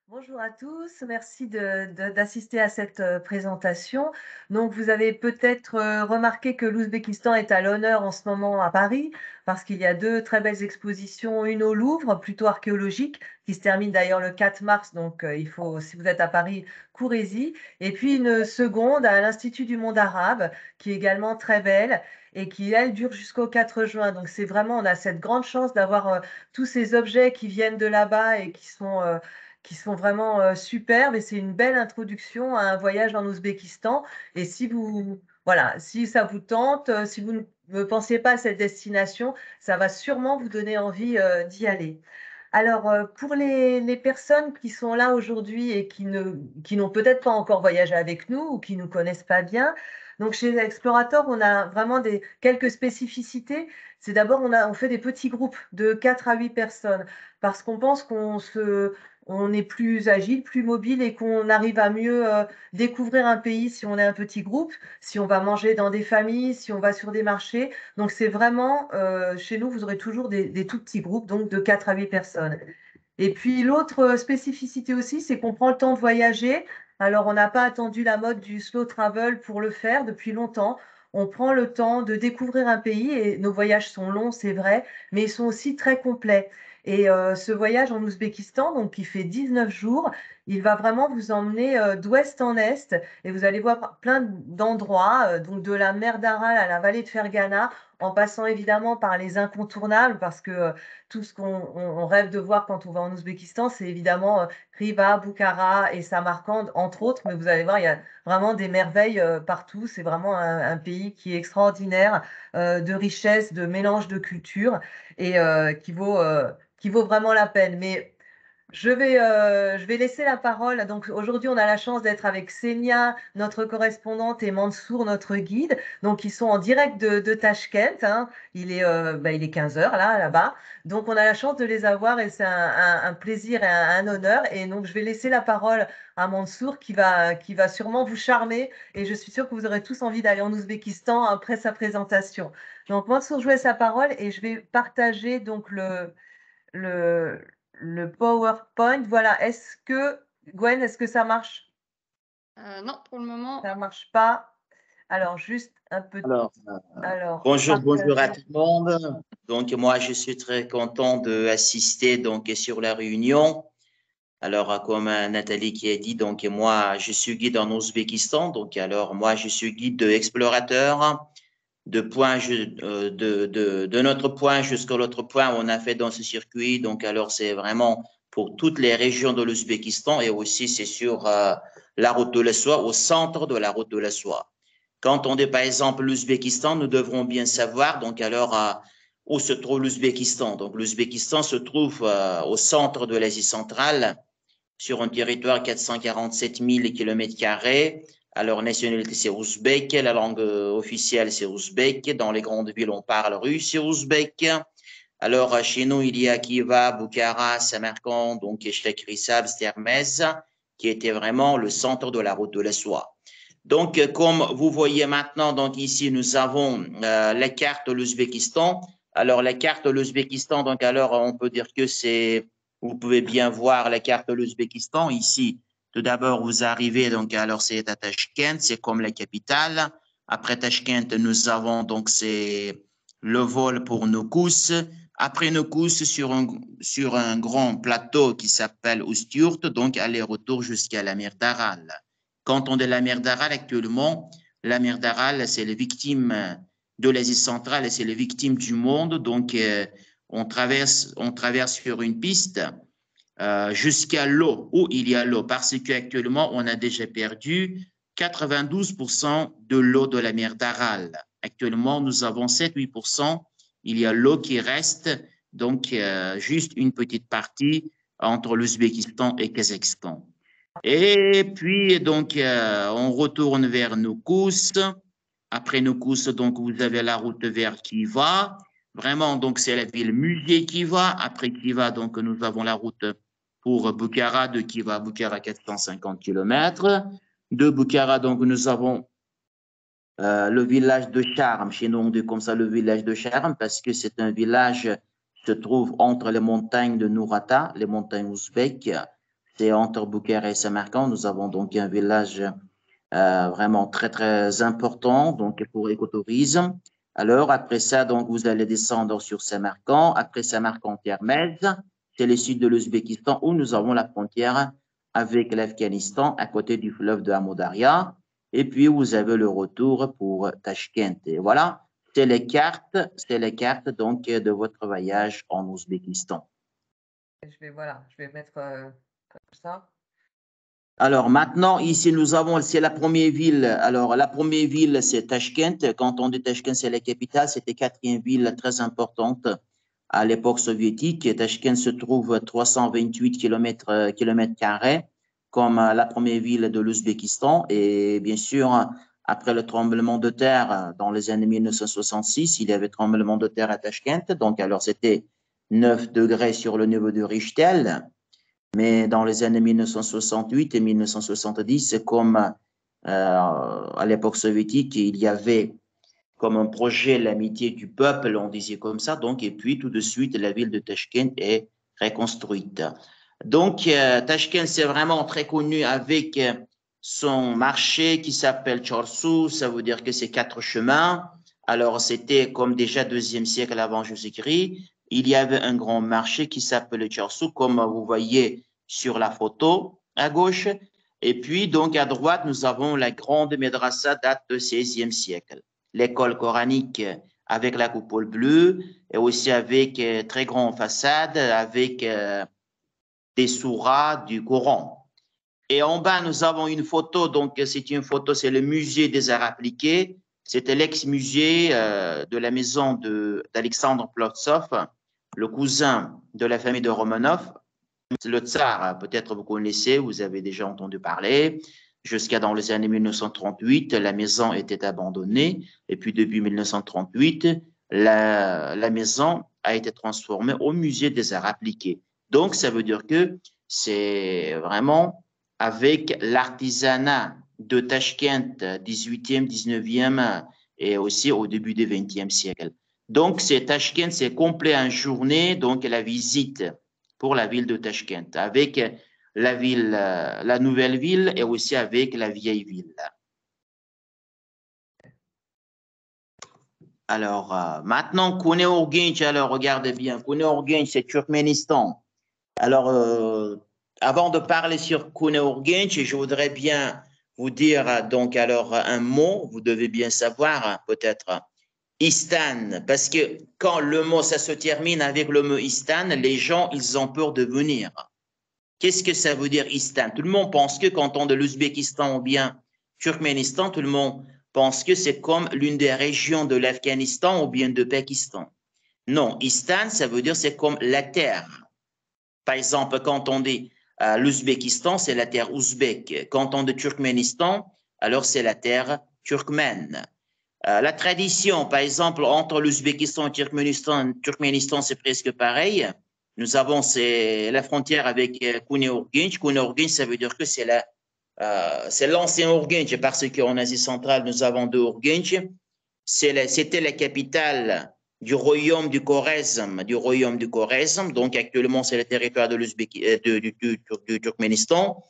Bonjour à tous, merci d'assister à cette présentation. Donc, vous avez peut-être remarqué que l'Ouzbékistan est à l'honneur en ce moment à Paris, parce qu'il y a deux très belles expositions, une au Louvre, plutôt archéologique, qui se termine d'ailleurs le 4 mars. Donc, il faut, si vous êtes à Paris, courez-y. Et puis une seconde à l'Institut du monde arabe, qui est également très belle et qui, elle, dure jusqu'au 4 juin. Donc, c'est vraiment, on a cette grande chance d'avoir tous ces objets qui viennent de là-bas et qui sont vraiment, superbes, et c'est une belle introduction à un voyage en Ouzbékistan. Et si vous voilà, si ça vous tente, si vous ne pensiez pas à cette destination, ça va sûrement vous donner envie, d'y aller. Alors, pour les personnes qui sont là aujourd'hui et qui n'ont peut-être pas encore voyagé avec nous ou qui nous connaissent pas bien, donc chez Explorator, on a vraiment des quelques spécificités. C'est d'abord, on fait des petits groupes de 4 à 8 personnes parce qu'on pense on est plus agile, plus mobile et qu'on arrive à mieux, découvrir un pays si on est un petit groupe, si on va manger dans des familles, si on va sur des marchés. Donc c'est vraiment, chez nous, vous aurez toujours des tout petits groupes, donc de 4 à 8 personnes. Et puis l'autre, spécificité aussi, c'est qu'on prend le temps de voyager. Alors on n'a pas attendu la mode du slow travel pour le faire depuis longtemps. On prend le temps de découvrir un pays et nos voyages sont longs, c'est vrai, mais ils sont aussi très complets. Et ce voyage en Ouzbékistan, donc qui fait 19 jours, il va vraiment vous emmener, d'ouest en est et vous allez voir plein d'endroits, donc de la mer d'Aral à la vallée de Fergana, en passant évidemment par les incontournables parce que, tout ce qu'on rêve de voir quand on va en Ouzbékistan, c'est évidemment, Khiva, Bukhara et Samarcande, entre autres, mais vous allez voir, il y a vraiment des merveilles, partout. C'est vraiment un pays qui est extraordinaire, de richesse, de mélange de cultures et qui vaut vraiment la peine. Mais je vais laisser la parole. Donc aujourd'hui, on a la chance d'être avec Sénia, notre correspondante, et Mansour, notre guide. Donc ils sont en direct de Tachkent, hein. Il est 15 heures là, là-bas. Donc on a la chance de les avoir et c'est un plaisir et un honneur. Et donc je vais laisser la parole à Mansour qui va sûrement vous charmer. Et je suis sûre que vous aurez tous envie d'aller en Ouzbékistan après sa présentation. Donc Mansour, je vous laisse la parole et je vais partager donc le le PowerPoint, voilà. Gwen, est-ce que ça marche? Non, pour le moment. Ça marche pas? Alors juste un peu Alors, alors bonjour à partager. tout le monde. Donc, moi, je suis très content d'assister donc sur la réunion. Alors, comme Nathalie qui a dit, donc moi, je suis guide en Ouzbékistan. Donc, alors moi, je suis guide de explorateur de notre point jusqu'à l'autre point on a fait dans ce circuit. Donc, alors, c'est vraiment pour toutes les régions de l'Ouzbékistan et aussi c'est sur la route de la soie, au centre de la route de la soie. Quand on dit par exemple l'Ouzbékistan, nous devrons bien savoir donc alors où se trouve l'Ouzbékistan. Donc l'Ouzbékistan se trouve au centre de l'Asie centrale, sur un territoire 447 000 km². Alors, nationalité, c'est ouzbek. La langue officielle, c'est ouzbek. Dans les grandes villes, on parle russe et ouzbek. Alors, chez nous, il y a Khiva, Bukhara, Samarkand, donc Chekrisab, Termez, qui était vraiment le centre de la route de la soie. Donc, comme vous voyez maintenant, donc ici, nous avons la carte de l'Ouzbékistan. Alors, la carte de l'Ouzbékistan, donc alors, on peut dire que c'est, vous pouvez bien voir la carte de l'Ouzbékistan. Ici, tout d'abord, vous arrivez, donc alors c'est à Tachkent, c'est comme la capitale. Après Tachkent, nous avons donc c'est le vol pour Noukous. Après Noukous, sur un grand plateau qui s'appelle Oustiurt, donc aller-retour jusqu'à la mer d'Aral. Quand on dit la mer d'Aral actuellement, la mer d'Aral, c'est les victimes de l'Asie centrale et c'est les victimes du monde. Donc, on traverse sur une piste jusqu'à l'eau, où il y a l'eau, parce qu'actuellement, on a déjà perdu 92% de l'eau de la mer d'Aral. Actuellement, nous avons 7-8%. Il y a l'eau qui reste, donc juste une petite partie entre l'Ouzbékistan et Kazakhstan. Et puis, donc, on retourne vers Noukous. Après Noukous, donc, vous avez la route vers Khiva. Vraiment, donc, c'est la ville musée Khiva. Après Khiva, donc, nous avons la route pour Bukhara, de Khiva à Bukhara, 450 km. De Bukhara, donc, nous avons le village de Charm. Chez nous, on dit comme ça le village de Charm parce que c'est un village qui se trouve entre les montagnes de Nourata, les montagnes ouzbèques. c'est entre Boukhara et Samarcande. Nous avons donc un village vraiment très, très important donc pour l'écotourisme. Alors, après ça, donc, vous allez descendre sur Samarcande. Après Samarcande, Termez, c'est le sud de l'Ouzbékistan où nous avons la frontière avec l'Afghanistan à côté du fleuve de Amudarya. Et puis, vous avez le retour pour Tashkent. Et voilà, c'est les cartes donc, de votre voyage en Ouzbékistan. Voilà, je vais mettre comme ça. Alors maintenant, ici, nous avons, c'est la première ville. Alors, la première ville, c'est Tashkent. Quand on dit Tashkent, c'est la capitale. C'était la quatrième ville très importante à l'époque soviétique. Tashkent se trouve à 328 km², comme la première ville de l'Ouzbékistan. Et bien sûr, après le tremblement de terre dans les années 1966, il y avait tremblement de terre à Tashkent. Donc, alors, c'était 9 degrés sur le niveau de Richter. Mais dans les années 1968 et 1970, c'est comme à l'époque soviétique, il y avait comme un projet l'amitié du peuple, on disait comme ça. Donc, et puis tout de suite, la ville de Tashkent est reconstruite. Donc, Tashkent, c'est vraiment très connu avec son marché qui s'appelle Chorsu, ça veut dire que c'est 4 chemins. Alors, c'était comme déjà 2e siècle avant Jésus-Christ. Il y avait un grand marché qui s'appelle Chorsu, comme vous voyez sur la photo à gauche. Et puis, donc, à droite, nous avons la grande médrasa date du 16e siècle. L'école coranique avec la coupole bleue et aussi avec très grande façade avec des souras du Coran. Et en bas, nous avons une photo, donc c'est une photo, c'est le musée des arts appliqués. C'était l'ex-musée de la maison d'Alexandre Plotsov, le cousin de la famille de Romanov. Le tsar, peut-être vous connaissez, vous avez déjà entendu parler. Jusqu'à dans les années 1938, la maison était abandonnée. Et puis depuis 1938, la maison a été transformée au musée des arts appliqués. Donc, ça veut dire que c'est vraiment avec l'artisanat de Tashkent, 18e, 19e et aussi au début du 20e siècle. Donc, Tashkent, c'est complet en journée, donc la visite pour la ville de Tashkent, avec la nouvelle ville et aussi avec la vieille ville. Alors, maintenant, Koné-Urgench, alors regardez bien, Koné-Urgench, c'est Turkménistan. Alors, avant de parler sur Koné-Urgench, je voudrais bien vous dire donc alors un mot, vous devez bien savoir peut-être Istan, parce que quand le mot, ça se termine avec le mot Istan, les gens, ils ont peur de venir. Qu'est-ce que ça veut dire Istan? Tout le monde pense que quand on dit l'Ouzbékistan ou bien Turkménistan, tout le monde pense que c'est comme l'une des régions de l'Afghanistan ou bien de Pakistan. Non, Istan, ça veut dire c'est comme la terre. Par exemple, quand on dit l'Ouzbékistan, c'est la terre ouzbek. Quand on dit Turkménistan, alors c'est la terre turkmène. La tradition, par exemple, entre l'Ouzbékistan et Turkménistan, c'est presque pareil. Nous avons la frontière avec Koné-Urgench. Koné-Urgench, ça veut dire que c'est l'ancien Urgench, parce qu'en Asie centrale, nous avons deux Urgench. C'était la capitale du royaume du Khorezm, Donc, actuellement, c'est le territoire du Turkménistan.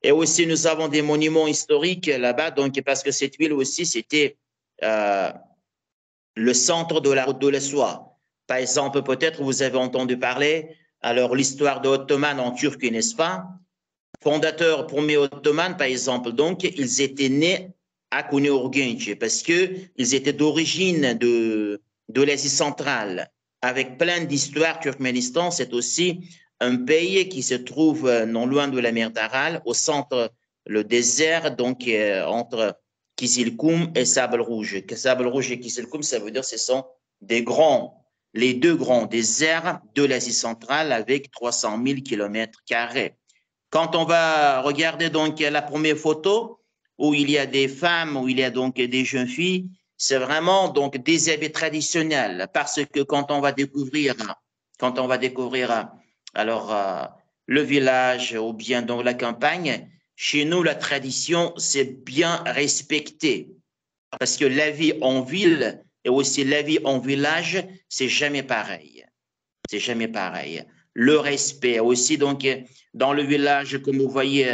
Et aussi, nous avons des monuments historiques là-bas, donc, parce que cette ville aussi, c'était le centre de la route de la soie. Par exemple, peut-être vous avez entendu parler, alors l'histoire de Ottoman en Turquie, n'est-ce pas? Fondateurs premier Ottoman, par exemple, donc, ils étaient nés à Koné-Urgench parce qu'ils étaient d'origine de l'Asie centrale. Avec plein d'histoires, Turkménistan, c'est aussi un pays qui se trouve non loin de la mer d'Aral, au centre, le désert, donc entre Kizilkoum et Sable Rouge. Sable Rouge et Kizilkoum, ça veut dire que ce sont les deux grands déserts de l'Asie centrale avec 300 000 km². Quand on va regarder donc la première photo, où il y a des femmes, où il y a donc des jeunes filles, c'est vraiment donc des habits traditionnels, parce que quand on va découvrir alors le village ou bien dans la campagne, chez nous la tradition c'est bien respecté, parce que la vie en ville et aussi la vie en village, c'est jamais pareil. C'est jamais pareil. le respect. Aussi, donc, dans le village, comme vous voyez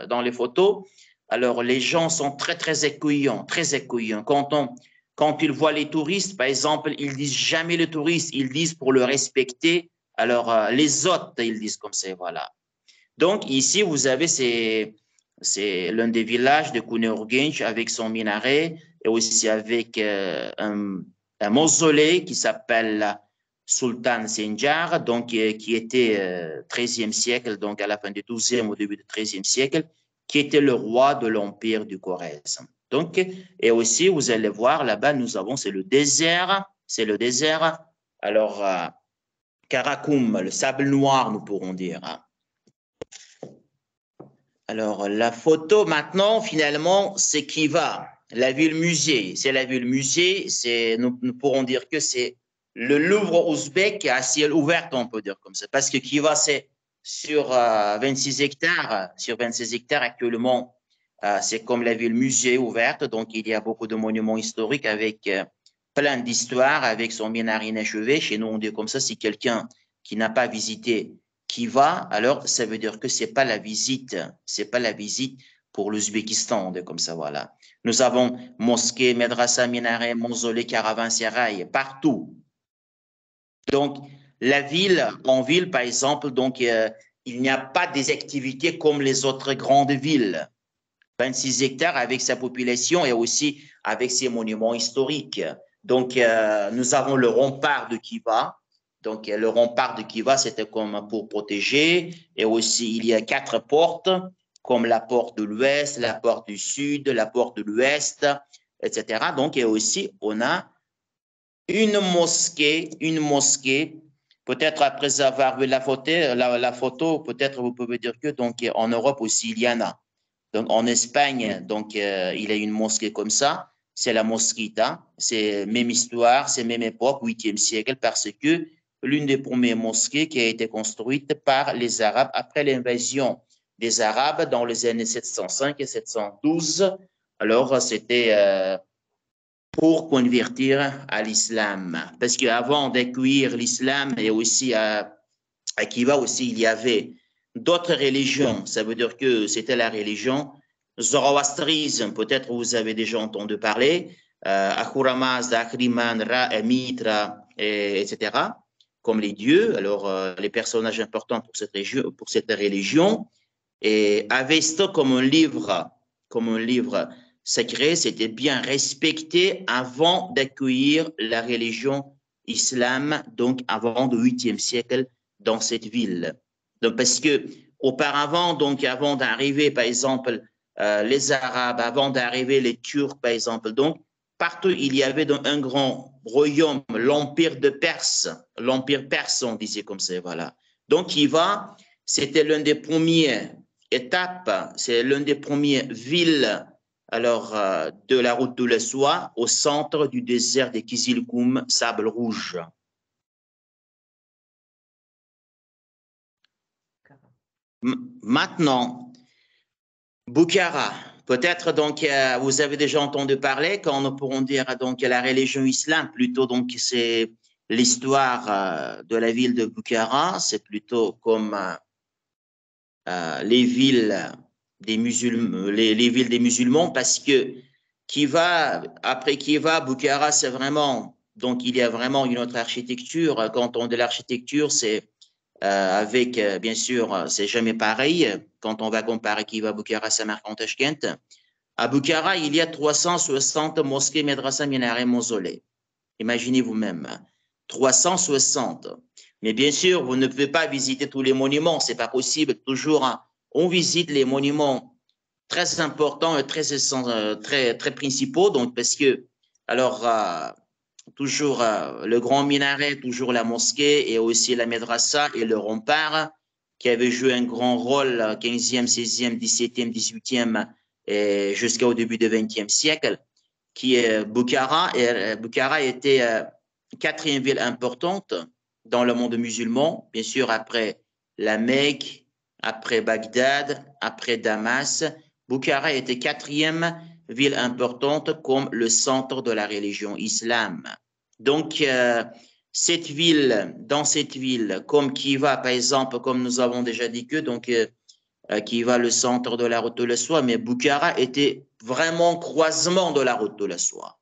dans les photos, alors les gens sont très, très accueillants, très accueillants. Quand ils voient les touristes, par exemple, ils disent jamais le touriste, ils disent pour le respecter. Alors, les hôtes, ils disent comme ça, voilà. Donc, ici, vous avez, c'est l'un des villages de Kounourguinch avec son minaret et aussi avec un mausolée qui s'appelle Sultan Senjar, donc qui était 13e siècle, donc à la fin du 12e, au début du 13e siècle, qui était le roi de l'empire du Khwarezm. Donc, et aussi, vous allez voir, là-bas, nous avons, c'est le désert. Alors, Karakoum, le sable noir, nous pourrons dire. Alors, la photo, maintenant, finalement, c'est Khiva, la ville-musée. C'est la ville-musée, nous pourrons dire que c'est le Louvre ouzbek à ciel ouvert, on peut dire comme ça. Parce que Khiva, c'est sur 26 hectares. Sur 26 hectares, actuellement, c'est comme la ville-musée ouverte. Donc, il y a beaucoup de monuments historiques avec plein d'histoires, avec son minaret inachevé. Chez nous, on dit comme ça, si quelqu'un qui n'a pas visité Khiva, alors ça veut dire que c'est pas la visite pour l'Ouzbékistan, comme ça, voilà. Nous avons mosquée, madrasa, minaret, mausolée, caravansérail, partout. Donc, la ville, en ville, par exemple, donc, il n'y a pas des activités comme les autres grandes villes. 26 hectares avec sa population et aussi avec ses monuments historiques. Donc, nous avons le rempart de Khiva. Donc, le rempart de Khiva, c'était comme pour protéger. Et aussi, il y a 4 portes, comme la porte de l'ouest, la porte du sud, la porte de l'ouest, etc. Donc, et aussi, on a une mosquée. Peut-être après avoir vu la photo, peut-être vous pouvez dire que donc en Europe aussi, il y en a. Donc, en Espagne, donc, il y a une mosquée comme ça. C'est la Mosquita. C'est même histoire, c'est même époque, 8e siècle, parce que l'une des premières mosquées qui a été construite par les Arabes après l'invasion des Arabes dans les années 705 et 712. Alors, c'était pour convertir à l'islam. Parce qu'avant d'accueillir l'islam et aussi à Khiva aussi, il y avait d'autres religions. Ça veut dire que c'était la religion zoroastrisme. Peut-être vous avez déjà entendu parler. Ahura Mazda, Ahriman, Ra, Mitra, etc. Comme les dieux. Alors, les personnages importants pour cette religion. Et Avesta comme un livre sacré, c'était bien respecté avant d'accueillir la religion islam, donc avant le 8e siècle dans cette ville. Donc, parce que auparavant, donc avant d'arriver, par exemple, les Arabes, avant d'arriver les Turcs, par exemple, donc partout il y avait donc un grand royaume, l'empire perse, on disait comme ça, voilà. Donc, Khiva, c'était l'un des premiers étapes, c'est l'une des premières villes alors, de la route de la soie au centre du désert de Kizilkoum, sable rouge. Maintenant, Boukhara. Peut-être donc vous avez déjà entendu parler quand nous pourrons dire donc la religion islam plutôt donc c'est l'histoire de la ville de Boukhara, c'est plutôt comme les villes des musulmans, les villes des musulmans parce que après Khiva, Boukhara, c'est vraiment, donc il y a vraiment une autre architecture. Quand on dit l'architecture, c'est avec, bien sûr, c'est jamais pareil. Quand on va comparer Khiva, Boukhara, Samarkand, Tashkent, à Boukhara, il y a 360 mosquées, médrasa, minarets, mausolées. Imaginez vous-même, 360. Mais bien sûr, vous ne pouvez pas visiter tous les monuments, c'est pas possible. Toujours, on visite les monuments très importants et très principaux. Donc, parce que, alors, toujours le grand minaret, toujours la mosquée et aussi la médrasa et le rempart qui avait joué un grand rôle 15e, 16e, 17e, 18e et jusqu'au début du 20e siècle, qui est Boukhara. Et Boukhara était 4e ville importante dans le monde musulman, bien sûr après la Mecque, après Bagdad, après Damas. Boukhara était 4e ville importante comme le centre de la religion islam. Donc, dans cette ville, comme Khiva, par exemple, comme nous avons déjà dit que, donc, Khiva, le centre de la route de la soie, mais Bukhara était vraiment croisement de la route de la soie.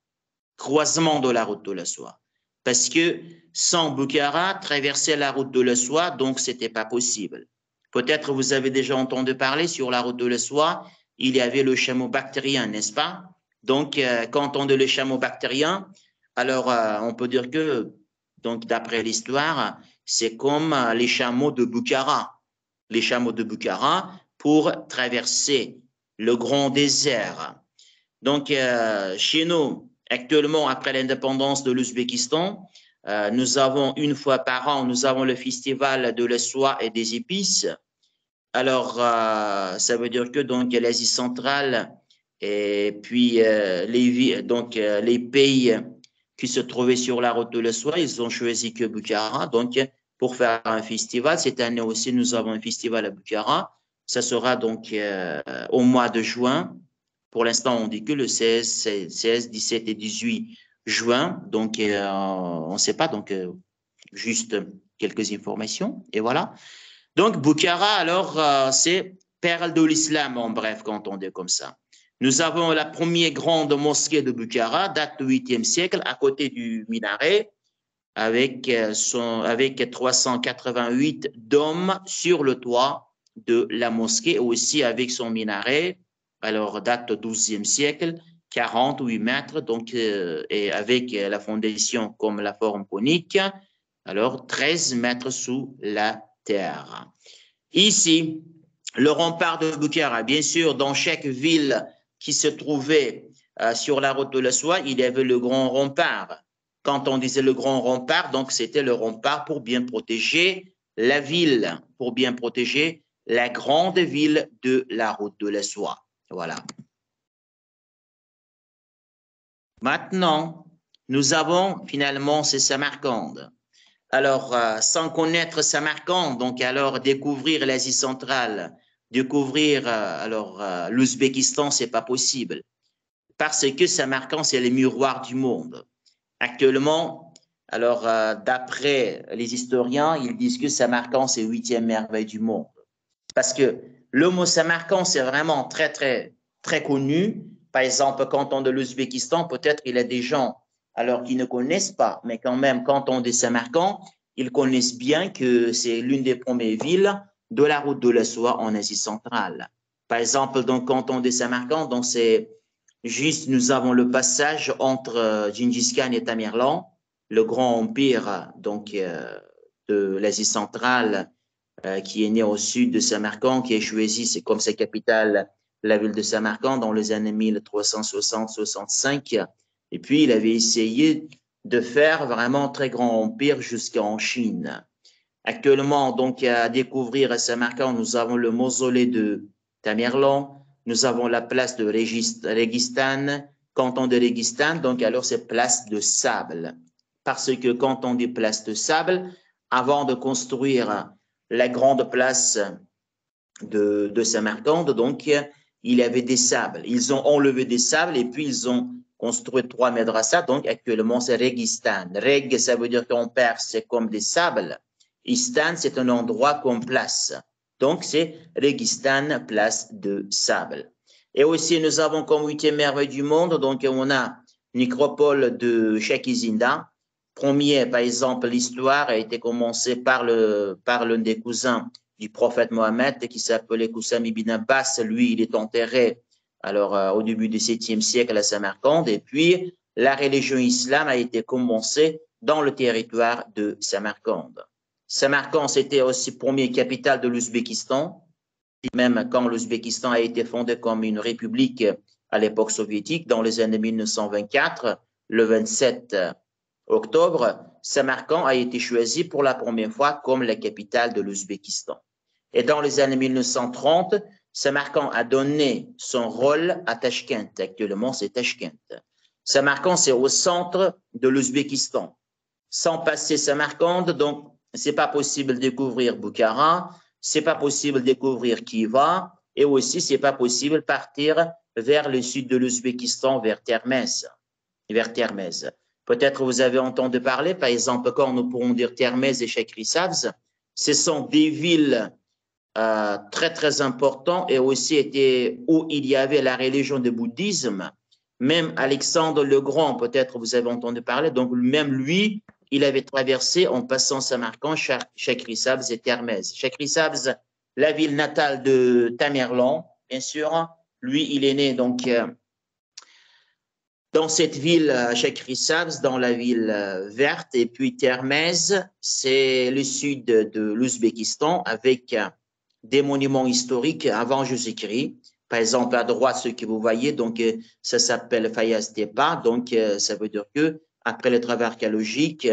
Croisement de la route de la soie. Parce que sans Bukhara, traverser la route de la soie, donc, c'était pas possible. Peut-être vous avez déjà entendu parler sur la route de la soie, il y avait le chameau bactrien, n'est-ce pas? Donc, quand on dit le chameau bactrien, alors on peut dire que, donc d'après l'histoire, c'est comme les chameaux de Bukhara. Les chameaux de Bukhara pour traverser le grand désert. Donc, chez nous, actuellement, après l'indépendance de l'Ouzbékistan, nous avons une fois par an, nous avons le festival de la soie et des épices. Alors, ça veut dire que donc l'Asie centrale et puis les pays qui se trouvaient sur la route de la soie, ils ont choisi que Bukhara. Donc, pour faire un festival, cette année aussi, nous avons un festival à Bukhara. Ça sera donc au mois de juin. Pour l'instant, on dit que le 16, 17 et 18 juin. Donc, on ne sait pas. Donc, juste quelques informations. Et voilà. Donc, Bukhara, alors, c'est perle de l'islam, en bref, quand on dit comme ça. Nous avons la première grande mosquée de Bukhara, date du 8e siècle, à côté du minaret, avec 388 dômes sur le toit de la mosquée, aussi avec son minaret, alors date du 12e siècle, 48 mètres, donc, et avec la fondation comme la forme conique, alors 13 mètres sous la terre. Ici, le rempart de Bukhara, bien sûr, dans chaque ville qui se trouvait sur la route de la soie, il y avait le grand rempart. Quand on disait le grand rempart, donc c'était le rempart pour bien protéger la ville, pour bien protéger la grande ville de la route de la soie. Voilà. Maintenant, nous avons finalement c'est Samarcande. Alors, sans connaître Samarcande, donc alors découvrir l'Asie centrale, découvrir l'Ouzbékistan, c'est pas possible. Parce que Samarcande, c'est le miroir du monde. Actuellement, alors d'après les historiens, ils disent que Samarcande, c'est 8e merveille du monde. Parce que le mot Samarcande, c'est vraiment très, très, très connu. Par exemple, quand on dit l'Ouzbékistan, peut-être il y a des gens alors qui ne connaissent pas, mais quand même, quand on dit Samarcande, ils connaissent bien que c'est l'une des premières villes de la route de la soie en Asie centrale. Par exemple, donc, quand on dit Samarcande, donc c'est juste, nous avons le passage entre Gengis Khan et Tamerlan, le grand empire donc, de l'Asie centrale qui est né au sud de Samarcande, qui a choisi, c'est comme sa capitale, la ville de Samarcande dans les années 1360-65. Et puis, il avait essayé de faire vraiment un très grand empire jusqu'en Chine. Actuellement, donc, à découvrir à Samarcande, nous avons le mausolée de Tamerlan, nous avons la place de Régistan. Quand on dit Régistan, donc alors c'est place de sable. Parce que quand on dit place de sable, avant de construire la grande place de Samarcande, donc il y avait des sables. Ils ont enlevé des sables et puis ils ont construit 3 madrasas. Donc actuellement, c'est Régistan. Reg, ça veut dire qu'en perse, c'est comme des sables. Istan, c'est un endroit comme place. Donc c'est Régistan, place de sable. Et aussi, nous avons comme 8e merveille du monde, donc on a nécropole de Cheikh Izinda. Premier, par exemple, l'histoire a été commencée par l'un des cousins du prophète Mohammed qui s'appelait Koussam ibn Abbas. Lui, il est enterré alors au début du 7e siècle à Samarcande. Et puis, la religion islam a été commencée dans le territoire de Samarcande. Samarcande, c'était aussi première capitale de l'Ouzbékistan. Même quand l'Ouzbékistan a été fondé comme une république à l'époque soviétique, dans les années 1924, le 27 octobre, Samarcande a été choisi pour la première fois comme la capitale de l'Ouzbékistan. Et dans les années 1930, Samarcande a donné son rôle à Tachkent. Actuellement, c'est Tachkent. Samarcande, c'est au centre de l'Ouzbékistan. Sans passer Samarcande, donc, c'est pas possible de découvrir Bukhara, c'est pas possible de découvrir Khiva, et aussi, c'est pas possible de partir vers le sud de l'Ouzbékistan, vers Termez. Peut-être vous avez entendu parler, par exemple, quand nous pourrons dire Termez et Chakri-Savs, ce sont des villes très, très importantes et aussi où il y avait la religion du bouddhisme. Même Alexandre le Grand, peut-être vous avez entendu parler, donc même lui, il avait traversé en passant Samarcande, Chakri-Savs et Termez. Chakri-Savs, la ville natale de Tamerlan, bien sûr. Lui, il est né donc dans cette ville, Chakri-Savs, dans la ville verte, et puis Termez, c'est le sud de l'Ouzbékistan avec des monuments historiques avant Jésus-Christ. Par exemple, à droite, ce que vous voyez, donc ça s'appelle Fayaz Tepa, donc ça veut dire que après les travaux archéologiques,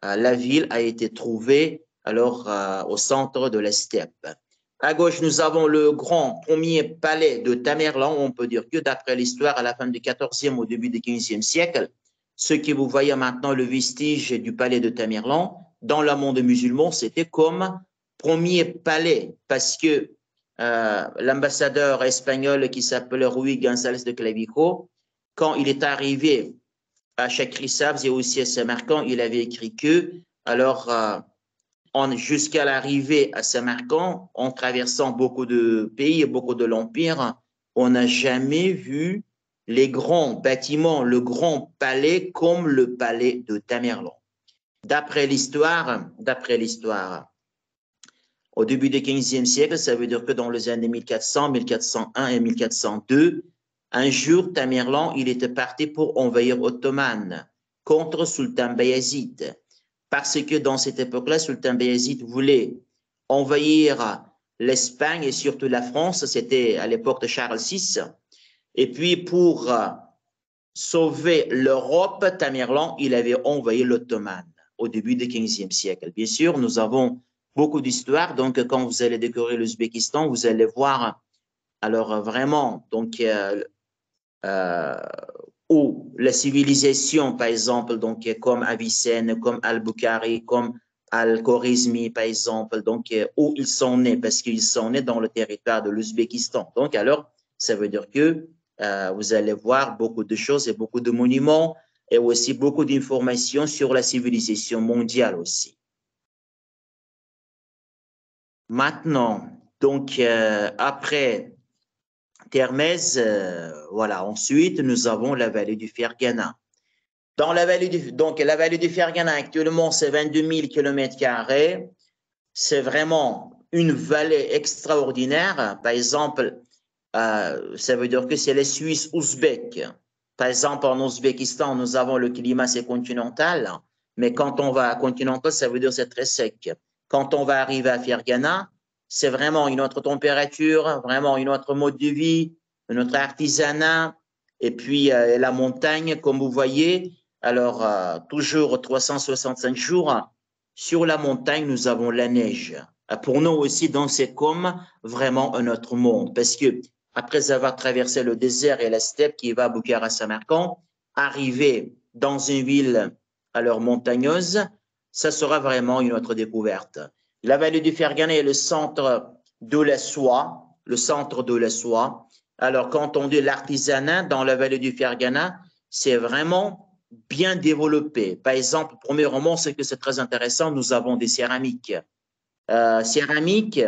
la ville a été trouvée alors au centre de la steppe. À gauche, nous avons le grand premier palais de Tamerlan. On peut dire que d'après l'histoire, à la fin du XIVe, au début du XVe siècle, ce que vous voyez maintenant, le vestige du palais de Tamerlan, dans le monde musulman, c'était comme premier palais parce que l'ambassadeur espagnol qui s'appelle Ruy González de Clavijo, quand il est arrivé à Chakri-Savs et aussi à Samarcande, il avait écrit que, alors, jusqu'à l'arrivée à Samarcande, en traversant beaucoup de pays et beaucoup de l'Empire, on n'a jamais vu les grands bâtiments, le grand palais comme le palais de Tamerlan. D'après l'histoire, au début du XVe siècle, ça veut dire que dans les années 1400, 1401 et 1402, un jour, Tamerlan, il était parti pour envahir Ottoman contre Sultan Bayezid. Parce que dans cette époque-là, Sultan Bayezid voulait envahir l'Espagne et surtout la France. C'était à l'époque de Charles VI. Et puis, pour sauver l'Europe, Tamerlan, il avait envahi l'Ottoman au début du XVe siècle. Bien sûr, nous avons beaucoup d'histoires. Donc, quand vous allez découvrir l'Ouzbékistan, vous allez voir, alors vraiment, donc, où la civilisation, par exemple, donc, comme Avicenne, comme Al-Bukhari, comme Al-Khwarizmi, par exemple, donc, où ils sont nés, parce qu'ils sont nés dans le territoire de l'Ouzbékistan. Donc, alors, ça veut dire que vous allez voir beaucoup de choses et beaucoup de monuments et aussi beaucoup d'informations sur la civilisation mondiale aussi. Maintenant, donc, après Termez, voilà. Ensuite, nous avons la vallée du Fergana. Dans la vallée du Fergana, actuellement, c'est 22 000 km². C'est vraiment une vallée extraordinaire. Par exemple, ça veut dire que c'est les Suisses ouzbeks. Par exemple, en Ouzbékistan, nous avons le climat, c'est continental. Mais quand on va à continental, ça veut dire c'est très sec. Quand on va arriver à Fergana, c'est vraiment une autre température, vraiment une autre mode de vie, un autre artisanat, et puis la montagne, comme vous voyez. Alors, toujours 365 jours, sur la montagne, nous avons la neige. Pour nous aussi, donc, c'est comme vraiment un autre monde, parce que après avoir traversé le désert et la steppe qui va à Bukhara Samarkand, arriver dans une ville alors montagneuse, ça sera vraiment une autre découverte. La vallée du Fergana est le centre de la soie, le centre de la soie. Alors, quand on dit l'artisanat dans la vallée du Fergana, c'est vraiment bien développé. Par exemple, premièrement, c'est que c'est très intéressant, nous avons des céramiques. Céramiques,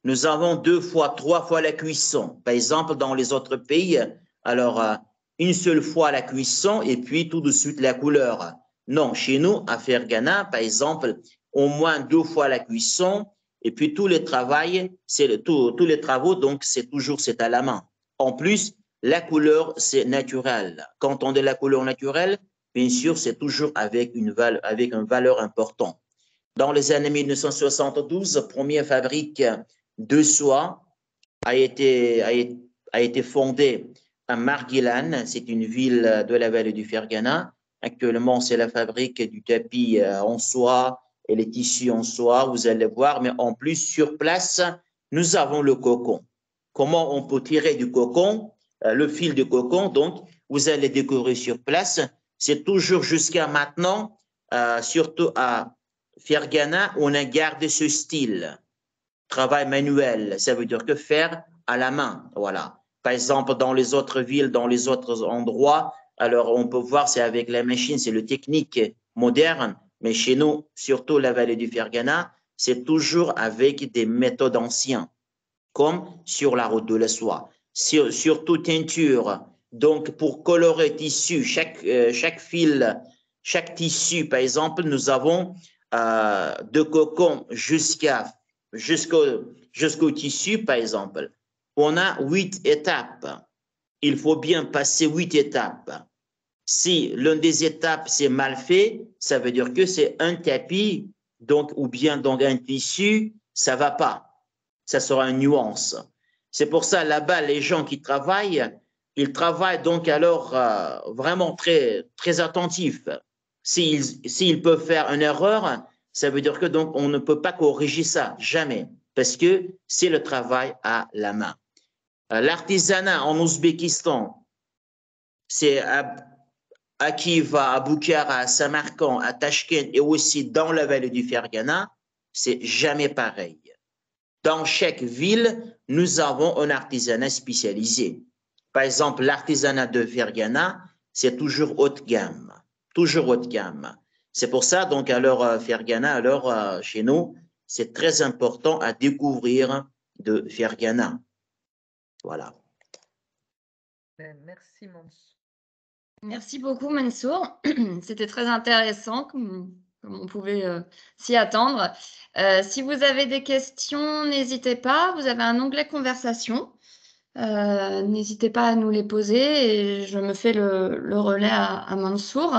nous avons 2 fois, 3 fois la cuisson. Par exemple, dans les autres pays, alors une seule fois la cuisson et puis tout de suite la couleur. Non, chez nous, à Fergana, par exemple, au moins 2 fois la cuisson et puis tous les travaux, donc c'est à la main. En plus, la couleur, c'est naturel. Quand on dit la couleur naturelle, bien sûr, c'est toujours avec une valeur importante. Dans les années 1972, première fabrique de soie a été fondée à Margilan. C'est une ville de la vallée du Fergana. Actuellement, c'est la fabrique du tapis en soie et les tissus en soie, vous allez voir. Mais en plus, sur place, nous avons le cocon. Comment on peut tirer du cocon, le fil de cocon, donc, vous allez découvrir sur place. C'est toujours jusqu'à maintenant, surtout à Fergana, on a gardé ce style. Travail manuel, ça veut dire que faire à la main, voilà. Par exemple, dans les autres villes, dans les autres endroits, Alors, on peut voir, c'est avec la machine, c'est le technique moderne, mais chez nous, surtout la vallée du Fergana, c'est toujours avec des méthodes anciennes, comme sur la route de la soie. Surtout teinture. Donc, pour colorer tissu, chaque fil, chaque tissu, par exemple, nous avons de cocon jusqu'au tissu, par exemple. On a 8 étapes. Il faut bien passer 8 étapes. Si l'une des étapes c'est mal fait, ça veut dire que c'est un tapis, donc ou bien donc un tissu, ça va pas. Ça sera une nuance. C'est pour ça là-bas les gens qui travaillent, ils travaillent donc alors vraiment très très attentifs. S'ils peuvent faire une erreur, ça veut dire que donc on ne peut pas corriger ça jamais parce que c'est le travail à la main. L'artisanat en Ouzbékistan, c'est à Kiva, à Bukhara, à Samarkand, à Tashkent et aussi dans la vallée du Fergana, c'est jamais pareil. Dans chaque ville, nous avons un artisanat spécialisé. Par exemple, l'artisanat de Fergana, c'est toujours haut de gamme. Toujours haut de gamme. C'est pour ça, donc, alors, Fergana, alors, chez nous, c'est très important à découvrir de Fergana. Voilà. Merci, Mansour. Merci beaucoup, Mansour. C'était très intéressant, comme on pouvait s'y attendre. Si vous avez des questions, n'hésitez pas. Vous avez un onglet conversation. N'hésitez pas à nous les poser et je me fais le relais à Mansour.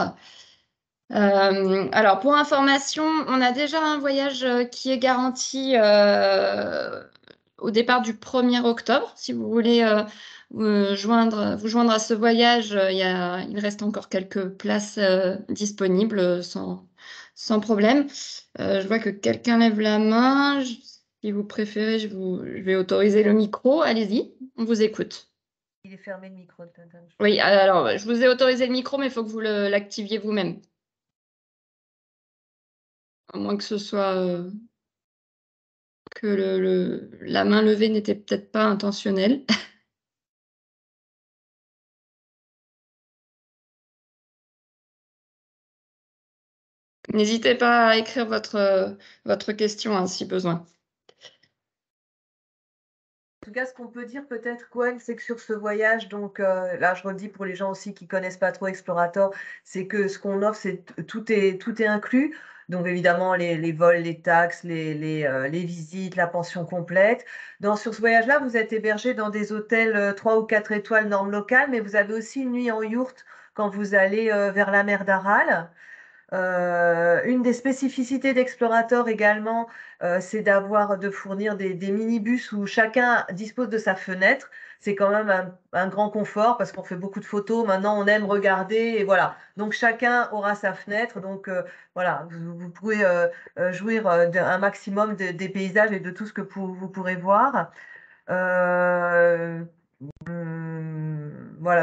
Alors, pour information, on a déjà un voyage qui est garanti au départ du 1er octobre. Si vous voulez vous joindre à ce voyage, il reste encore quelques places disponibles sans problème. Je vois que quelqu'un lève la main. Si vous préférez, je vais autoriser le micro. Allez-y, on vous écoute. Il est fermé le micro. Oui, alors je vous ai autorisé le micro, mais il faut que vous l'activiez vous-même. À moins que ce soit que la main levée n'était peut-être pas intentionnelle. N'hésitez pas à écrire votre question hein, si besoin. En tout cas, ce qu'on peut dire peut-être, Gwen, c'est que sur ce voyage, donc là, je redis pour les gens aussi qui connaissent pas trop Explorator, c'est que ce qu'on offre, c'est tout est inclus. Donc évidemment, les vols, les taxes, les visites, la pension complète. Sur ce voyage-là, vous êtes hébergé dans des hôtels 3 ou 4 étoiles normes locales, mais vous avez aussi une nuit en yourte quand vous allez vers la mer d'Aral. Une des spécificités d'Explorator également, c'est de fournir des minibus où chacun dispose de sa fenêtre. C'est quand même un grand confort parce qu'on fait beaucoup de photos. Maintenant, on aime regarder et voilà. Donc, chacun aura sa fenêtre. Donc, voilà, vous pouvez jouir d'un maximum des paysages et de tout ce que vous pourrez voir. Voilà,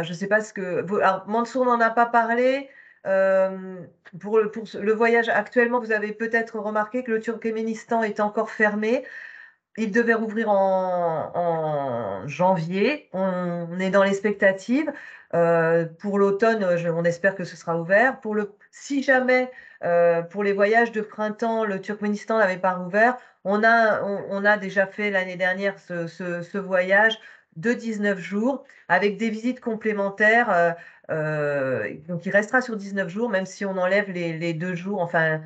je ne sais pas ce que... Alors, Mansour n'en a pas parlé. Pour le voyage actuellement, vous avez peut-être remarqué que le Turkménistan est encore fermé. Il devait rouvrir en janvier. On est dans l'expectative. Pour l'automne, on espère que ce sera ouvert. Si jamais, pour les voyages de printemps, le Turkménistan n'avait pas rouvert, on a déjà fait l'année dernière ce voyage de 19 jours avec des visites complémentaires. Donc, il restera sur 19 jours, même si on enlève les 2 jours, enfin,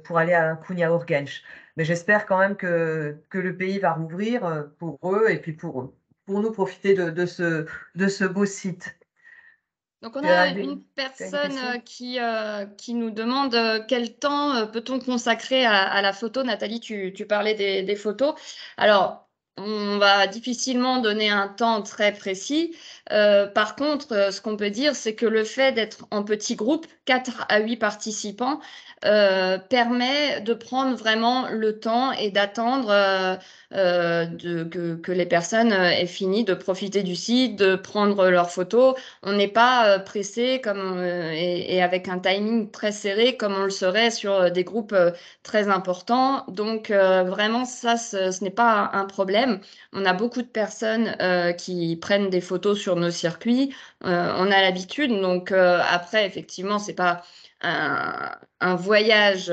pour aller à Konya-Urgench. Mais j'espère quand même que le pays va rouvrir pour eux et puis pour nous profiter de ce beau site. Donc, on a une personne qui nous demande quel temps peut-on consacrer à la photo. Nathalie, tu parlais des photos. Alors, on va difficilement donner un temps très précis. Par contre, ce qu'on peut dire, c'est que le fait d'être en petit groupe, 4 à 8 participants, permet de prendre vraiment le temps et d'attendre que les personnes aient fini de profiter du site, de prendre leurs photos. On n'est pas pressé et avec un timing très serré comme on le serait sur des groupes très importants. Donc, vraiment, ça, ce n'est pas un problème. problème. On a beaucoup de personnes qui prennent des photos sur nos circuits. On a l'habitude. Donc, après, effectivement, ce n'est pas un voyage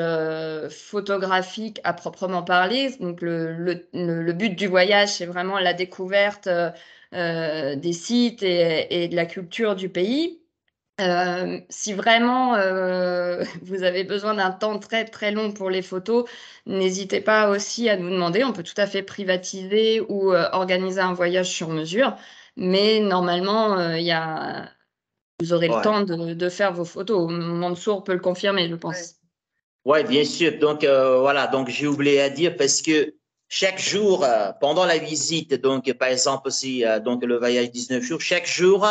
photographique à proprement parler. Donc, le but du voyage, c'est vraiment la découverte des sites et de la culture du pays. Si vraiment vous avez besoin d'un temps très très long pour les photos, n'hésitez pas aussi à nous demander. On peut tout à fait privatiser ou organiser un voyage sur mesure. Mais normalement, vous aurez le temps de faire vos photos. Mansour peut le confirmer, je pense. Oui, bien sûr. Donc, voilà, donc j'ai oublié à dire parce que chaque jour, pendant la visite, donc par exemple, si donc le voyage 19 jours, chaque jour,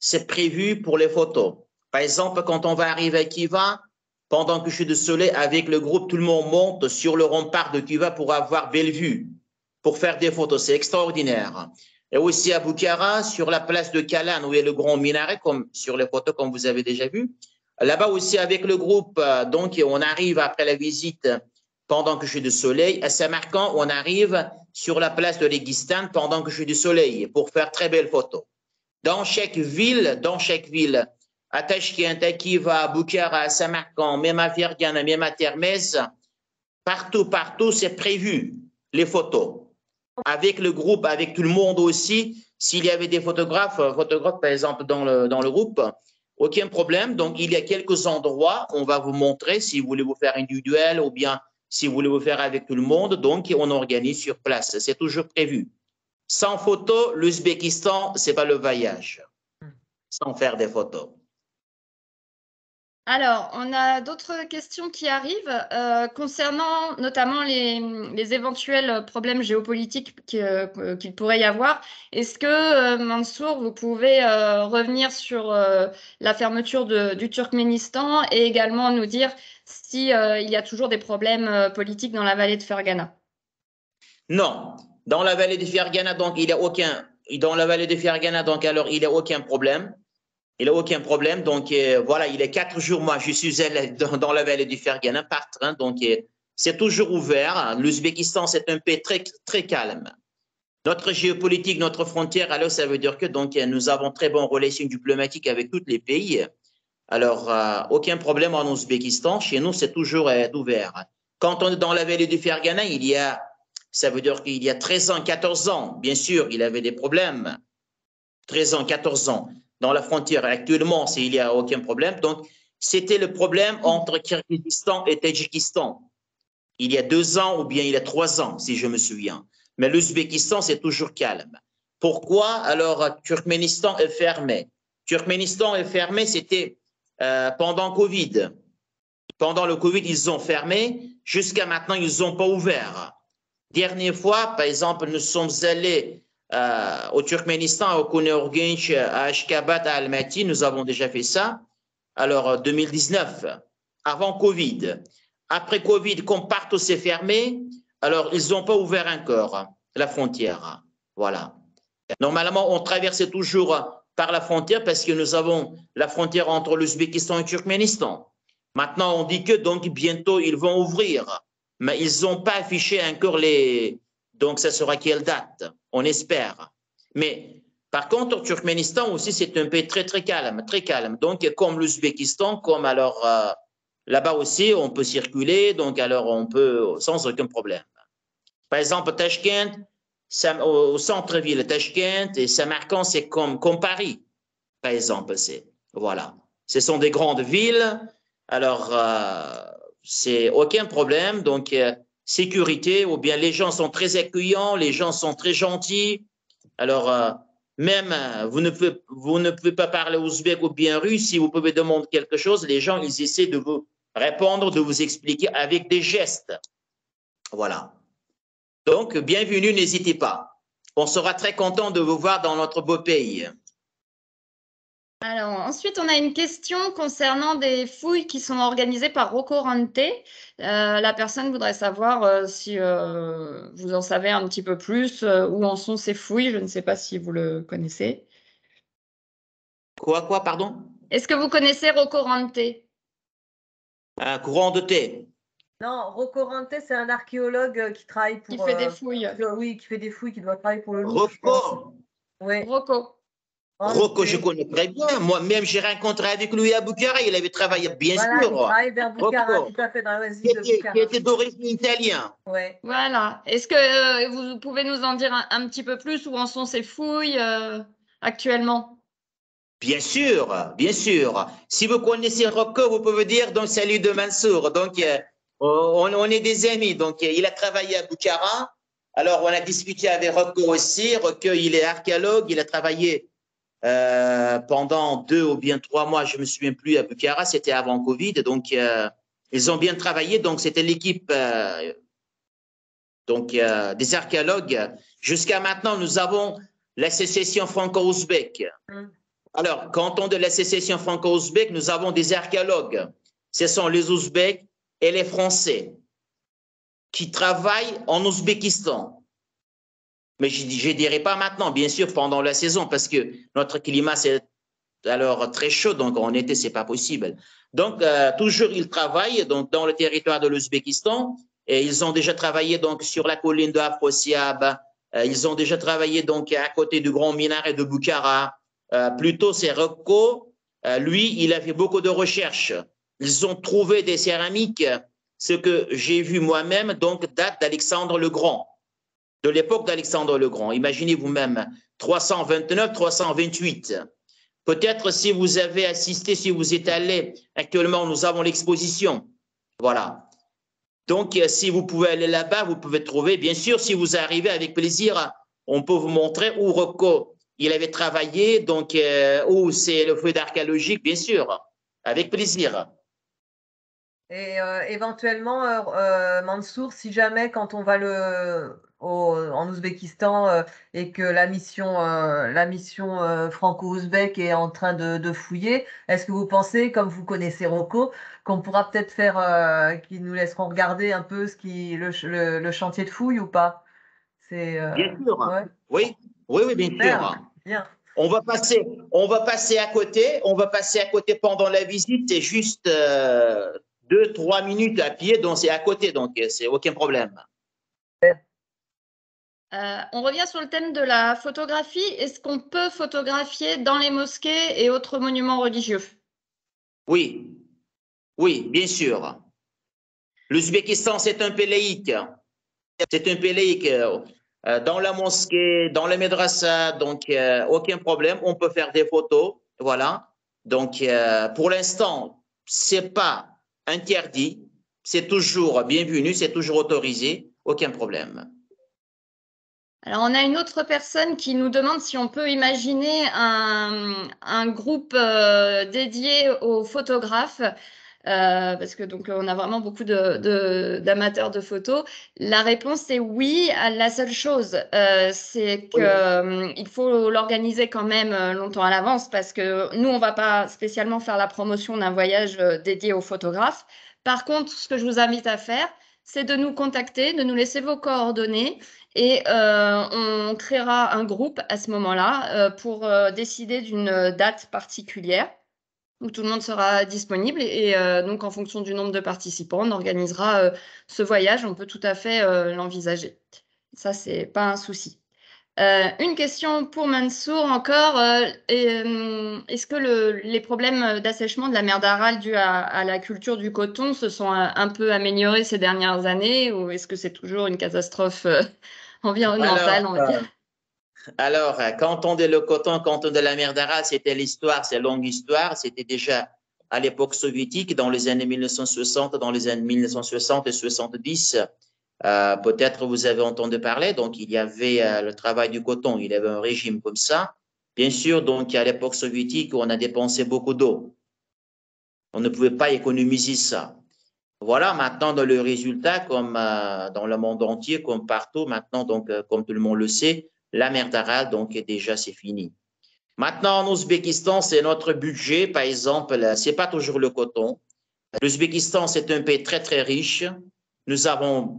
c'est prévu pour les photos. Par exemple, quand on va arriver à Kiva, pendant que je suis de soleil, avec le groupe, tout le monde monte sur le rempart de Kiva pour avoir belle vue, pour faire des photos. C'est extraordinaire. Et aussi à Bukhara, sur la place de Kalan, où est le grand minaret, comme sur les photos, comme vous avez déjà vu. Là-bas aussi, avec le groupe, donc on arrive après la visite, pendant que je suis de soleil. À Samarkand, on arrive sur la place de l'Éguistan pendant que je suis du soleil pour faire très belles photos. Dans chaque ville, à Tashkent, à Kiva, à Bukhara, à Samarkand, même à Fergana, même à Termez, partout, c'est prévu, les photos. Avec le groupe, avec tout le monde aussi, s'il y avait des photographes par exemple, dans le groupe, aucun problème. Donc, il y a quelques endroits, on va vous montrer si vous voulez vous faire individuel ou bien si vous voulez vous faire avec tout le monde. Donc, on organise sur place. C'est toujours prévu. Sans photo, l'Ouzbékistan, ce n'est pas le voyage. Sans faire des photos. Alors, on a d'autres questions qui arrivent concernant notamment les éventuels problèmes géopolitiques qu'il pourrait y avoir. Est-ce que, Mansour, vous pouvez revenir sur la fermeture du Turkménistan et également nous dire s'il y a toujours des problèmes politiques dans la vallée de Fergana? Non. Dans la vallée de Fergana, donc, il n'y a aucun… Dans la vallée de Fergana, donc, alors, il n'y a aucun problème. Il n'a aucun problème. Donc, voilà, il est 4 jours. Moi, je suis dans la vallée du Fergana par train. Donc, c'est toujours ouvert. L'Ouzbékistan, c'est un pays très, très calme. Notre géopolitique, notre frontière, alors, ça veut dire que donc, nous avons très bonnes relations diplomatiques avec tous les pays. Alors, aucun problème en Ouzbékistan. Chez nous, c'est toujours ouvert. Quand on est dans la vallée du Fergana, ça veut dire qu'il y a 13 ans, 14 ans, bien sûr, il avait des problèmes. 13 ans, 14 ans. Dans la frontière, actuellement, il n'y a aucun problème. Donc, c'était le problème entre Kirghizistan et Tadjikistan. Il y a 2 ans ou bien il y a 3 ans, si je me souviens. Mais l'Ouzbékistan, c'est toujours calme. Pourquoi alors Turkménistan est fermé? Turkménistan est fermé, c'était pendant Covid. Pendant le Covid, ils ont fermé. Jusqu'à maintenant, ils n'ont pas ouvert. Dernière fois, par exemple, nous sommes allés au Turkménistan, au Koneorgunch, à Ashgabat, à Almaty, nous avons déjà fait ça. Alors, 2019, avant Covid. Après Covid, comme partout s'est fermé, alors ils n'ont pas ouvert encore la frontière. Voilà. Normalement, on traversait toujours par la frontière parce que nous avons la frontière entre l'Ouzbékistan et le Turkménistan. Maintenant, on dit que donc bientôt ils vont ouvrir, mais ils n'ont pas affiché encore les… Donc, ça sera quelle date? On espère. Mais par contre, le Turkménistan aussi, c'est un pays très, très calme, très calme. Donc, comme l'Ouzbékistan, comme alors là-bas aussi, on peut circuler, donc alors on peut sans aucun problème. Par exemple, Tashkent, au centre-ville, Tashkent et Samarkand, c'est comme Paris, par exemple. Voilà. Ce sont des grandes villes. Alors, c'est aucun problème. Donc, sécurité, ou bien les gens sont très accueillants, les gens sont très gentils. Alors, même vous ne pouvez pas parler ouzbek ou bien russe, si vous pouvez demander quelque chose, les gens, ils essaient de vous répondre, de vous expliquer avec des gestes. Voilà. Donc, bienvenue, n'hésitez pas. On sera très content de vous voir dans notre beau pays. Alors, ensuite, on a une question concernant des fouilles qui sont organisées par Rocorante. La personne voudrait savoir si vous en savez un petit peu plus, où en sont ces fouilles. Je ne sais pas si vous le connaissez. Quoi, pardon? Est-ce que vous connaissez Rocorante? Un courant de thé. Non, Rocco Rante, c'est un archéologue qui travaille pour… Qui fait des fouilles. Oui, qui fait des fouilles, qui doit travailler pour le Louvre, je pense. Rocco, Oui. Rocco. Rocco, je connais très bien. Moi-même, j'ai rencontré avec lui à Bukhara. Il avait travaillé, bien voilà, sûr. il travaille vers Bukhara, Rocco, tout à fait, dans l'oasis de Bukhara. qui était d'origine italienne. Ouais. Voilà. Est-ce que vous pouvez nous en dire un petit peu plus où en sont ces fouilles actuellement? Bien sûr, bien sûr. Si vous connaissez Rocco, vous pouvez dire donc salut de Mansour. Donc, on est des amis. Donc, il a travaillé à Bukhara. Alors, on a discuté avec Rocco aussi. Rocco, il est archéologue. Il a travaillé pendant 2 ou bien 3 mois, je me souviens plus, à Bukhara. C'était avant Covid. Donc, ils ont bien travaillé. Donc, c'était l'équipe des archéologues. Jusqu'à maintenant, nous avons l'association franco-ouzbek. Alors, canton de l'association franco-ouzbek, nous avons des archéologues. Ce sont les Ouzbeks et les Français qui travaillent en Ouzbékistan. Mais je ne dirais pas maintenant, bien sûr, pendant la saison, parce que notre climat, c'est alors très chaud, donc en été, ce n'est pas possible. Donc, toujours, ils travaillent donc, dans le territoire de l'Ouzbékistan, et ils ont déjà travaillé donc, sur la colline de Afrosiab, ils ont déjà travaillé donc, à côté du Grand Minaret de Bukhara. Plutôt, c'est Rocco. Lui, il a fait beaucoup de recherches. Ils ont trouvé des céramiques, ce que j'ai vu moi-même, donc date d'Alexandre le Grand, de l'époque d'Alexandre le Grand. Imaginez vous-même, 329, 328. Peut-être si vous avez assisté, si vous êtes allé, actuellement, nous avons l'exposition. Voilà. Donc, si vous pouvez aller là-bas, vous pouvez trouver, bien sûr, si vous arrivez avec plaisir, on peut vous montrer où Rocco, il avait travaillé, donc où c'est le fouille archéologique, bien sûr, avec plaisir. Et éventuellement, Mansour, si jamais quand on va en Ouzbékistan et que la mission franco-ouzbek est en train de fouiller, est-ce que vous pensez, comme vous connaissez Rocco, qu'on pourra peut-être faire, qu'ils nous laisseront regarder un peu le chantier de fouille ou pas? Bien sûr. Ouais. Oui, oui, oui, bien sûr. Bien. On va passer à côté. On va passer à côté pendant la visite. C'est juste 2-3 minutes à pied, donc c'est à côté, donc c'est aucun problème. On revient sur le thème de la photographie. Est-ce qu'on peut photographier dans les mosquées et autres monuments religieux? Oui, oui, bien sûr. L'Ouzbékistan, c'est un pays laïque. C'est un pays laïque. Dans la mosquée, dans les médrassas, donc aucun problème. On peut faire des photos, voilà. Donc, pour l'instant, c'est pas interdit. C'est toujours bienvenu, c'est toujours autorisé. Aucun problème. Alors, on a une autre personne qui nous demande si on peut imaginer un groupe dédié aux photographes. Parce que donc on a vraiment beaucoup d'amateurs de photos. La réponse est oui. La seule chose, c'est qu'il faut l'organiser quand même longtemps à l'avance parce que nous, on va pas spécialement faire la promotion d'un voyage dédié aux photographes. Par contre, ce que je vous invite à faire, c'est de nous contacter, de nous laisser vos coordonnées et on créera un groupe à ce moment-là pour décider d'une date particulière où tout le monde sera disponible et donc en fonction du nombre de participants, on organisera ce voyage. On peut tout à fait l'envisager. Ça, c'est pas un souci. Une question pour Mansour encore. Est-ce que les problèmes d'assèchement de la mer d'Aral dus à la culture du coton se sont un peu améliorés ces dernières années ou est-ce que c'est toujours une catastrophe environnementale, on va dire? Alors, quand on dit le coton, quand on dit la mer d'Aral, c'était l'histoire, c'est une longue histoire. C'était déjà à l'époque soviétique, dans les années 1960, dans les années 1960 et 70. Peut-être vous avez entendu parler. Donc, il y avait le travail du coton. Il y avait un régime comme ça. Bien sûr, donc, à l'époque soviétique, on a dépensé beaucoup d'eau. On ne pouvait pas économiser ça. Voilà, maintenant, dans le résultat, comme dans le monde entier, comme partout, maintenant, donc, comme tout le monde le sait, la mer d'Aral, donc, déjà, c'est fini. Maintenant, en Ouzbékistan, c'est notre budget, par exemple, c'est pas toujours le coton. L'Ouzbékistan, c'est un pays très, très riche. Nous avons,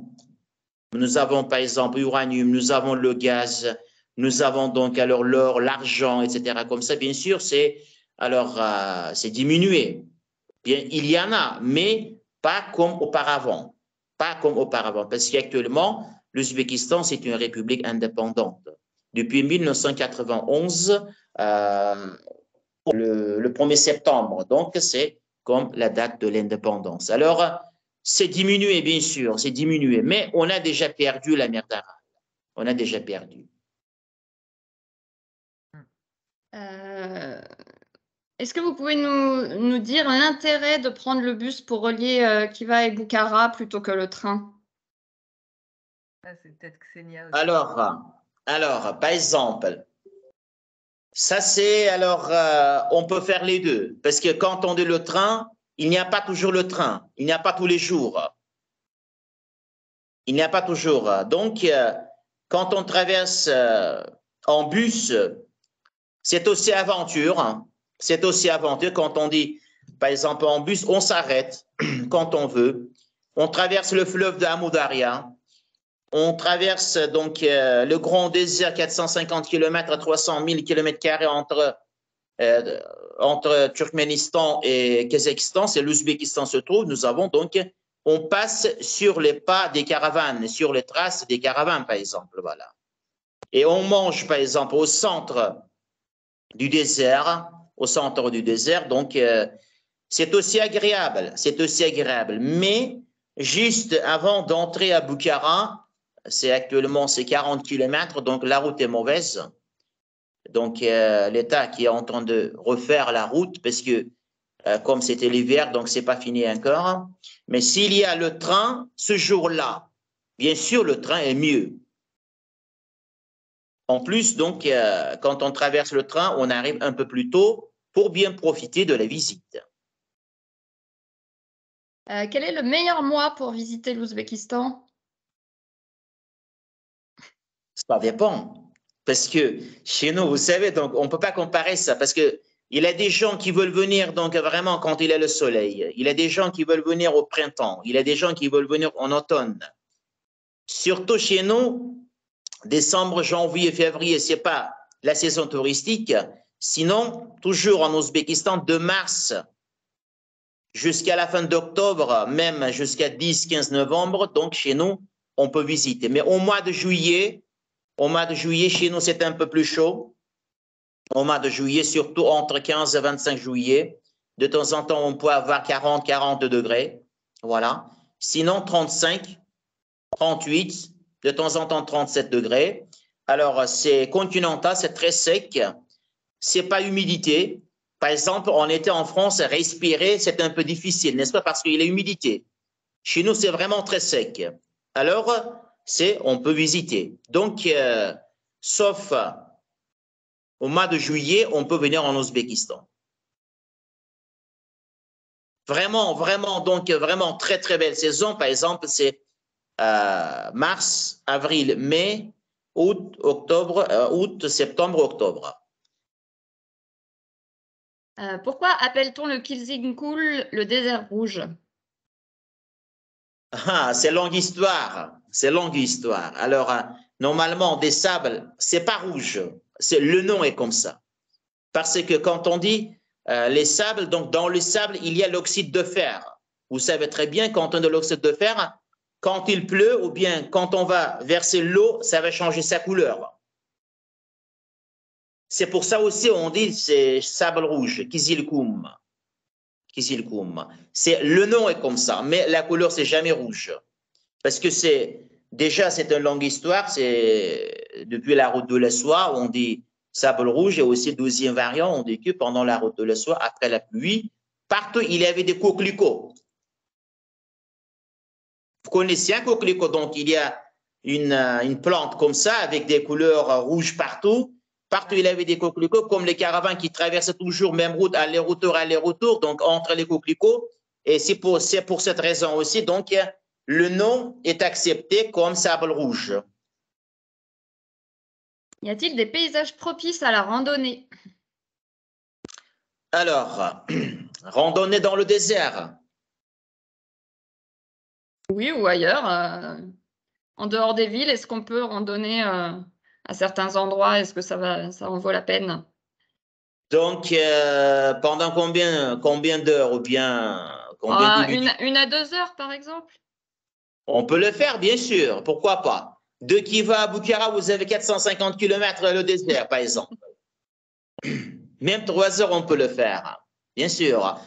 par exemple, l'uranium, nous avons le gaz, nous avons donc alors l'or, l'argent, etc. Comme ça, bien sûr, c'est diminué. Bien, il y en a, mais pas comme auparavant. pas comme auparavant, parce qu'actuellement, l'Ouzbékistan, c'est une république indépendante. Depuis 1991, le 1er septembre, donc c'est comme la date de l'indépendance. Alors, c'est diminué, bien sûr, c'est diminué, mais on a déjà perdu la mer d'Aral. On a déjà perdu. Est-ce que vous pouvez nous dire l'intérêt de prendre le bus pour relier Khiva et Boukhara plutôt que le train? C'est peut-être Ksenia aussi. Alors, par exemple, ça c'est, on peut faire les deux, parce que quand on dit le train, il n'y a pas toujours le train, il n'y a pas tous les jours. Il n'y a pas toujours. Donc, quand on traverse en bus, c'est aussi aventure. C'est aussi aventure quand on dit, par exemple, en bus, on s'arrête quand on veut. On traverse le fleuve de Amudarya. On traverse donc le grand désert, 450 km à 300 000 km² entre Turkménistan et Kazakhstan. C'est l'Ouzbékistan se trouve. Nous avons donc, on passe sur les pas des caravanes, sur les traces des caravanes, par exemple. Voilà. Et on mange, par exemple, au centre du désert, donc c'est aussi agréable, Mais juste avant d'entrer à Boukhara, actuellement c'est 40 km, donc la route est mauvaise. Donc l'État qui est en train de refaire la route parce que comme c'était l'hiver, donc c'est pas fini encore. Mais s'il y a le train ce jour-là, bien sûr le train est mieux. En plus, donc, quand on traverse le train, on arrive un peu plus tôt pour bien profiter de la visite. Quel est le meilleur mois pour visiter l'Ouzbékistan? Ça dépend. Parce que chez nous, vous savez, donc, on ne peut pas comparer ça. Parce qu'il y a des gens qui veulent venir donc, vraiment quand il y a le soleil. Il y a des gens qui veulent venir au printemps. Il y a des gens qui veulent venir en automne. Surtout chez nous, décembre, janvier, février, ce n'est pas la saison touristique. Sinon, toujours en Ouzbékistan, de mars jusqu'à la fin d'octobre, même jusqu'à 10, 15 novembre, donc chez nous, on peut visiter. Mais au mois de juillet, chez nous, c'est un peu plus chaud. Au mois de juillet, surtout entre 15 et 25 juillet, de temps en temps, on peut avoir 40, 42 degrés. Voilà. Sinon, 35, 38, de temps en temps 37 degrés. Alors, c'est continental, c'est très sec. C'est pas humidité. Par exemple, on était en France, respirer, c'est un peu difficile, n'est-ce pas? Parce qu'il y a humidité. Chez nous, c'est vraiment très sec. Alors, on peut visiter. Donc, sauf au mois de juillet, on peut venir en Ouzbékistan. Vraiment, donc vraiment très, très belle saison. Par exemple, c'est mars, avril, mai, août, septembre, octobre. Pourquoi appelle-t-on le Kilsingkoul le désert rouge? C'est longue histoire. Alors, normalement, des sables, c'est pas rouge. Le nom est comme ça. Parce que quand on dit les sables, donc dans le sable, il y a l'oxyde de fer. Vous savez très bien, quand on a de l'oxyde de fer, quand il pleut ou bien quand on va verser l'eau, ça va changer sa couleur. C'est pour ça aussi on dit c'est sable rouge, Kizilkoum. Le nom est comme ça, mais la couleur c'est jamais rouge. Parce que c'est une longue histoire, c'est depuis la route de la soie, on dit sable rouge, et aussi deuxième variant, on dit que pendant la route de la soie, après la pluie, partout il y avait des coquelicots. Vous connaissez un coquelicot, donc il y a une plante comme ça, avec des couleurs rouges partout. Partout, il y avait des coquelicots, comme les caravanes qui traversent toujours même route, aller-retour, donc entre les coquelicots. Et c'est pour cette raison aussi, donc le nom est accepté comme sable rouge. Y a-t-il des paysages propices à la randonnée? Alors, randonnée dans le désert. Oui, ou ailleurs. En dehors des villes, est-ce qu'on peut randonner à certains endroits? Est-ce que ça en vaut la peine? Donc, pendant combien d'heures ou bien combien de minutes? 1 à 2 heures, par exemple. On peut le faire, bien sûr. Pourquoi pas? De Kiva à Bukhara, vous avez 450 km le désert, par exemple. Même 3 heures, on peut le faire. Bien sûr.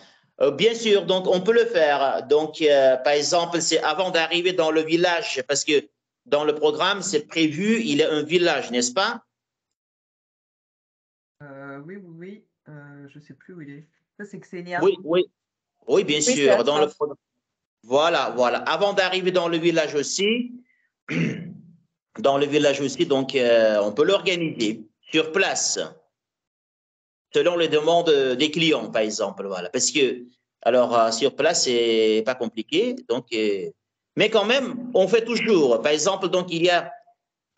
Bien sûr, donc on peut le faire. Donc, par exemple, c'est avant d'arriver dans le village, parce que dans le programme, c'est prévu, il y a un village, n'est-ce pas? Oui. Je ne sais plus où il est. Ça, c'est Xenia. Oui, bien sûr. Dans le programme. Voilà. Avant d'arriver dans le village aussi, donc on peut l'organiser sur place, selon les demandes des clients, par exemple. Voilà. Parce que, alors, sur place, c'est pas compliqué. Donc, mais quand même, on fait toujours. Par exemple, donc, il y a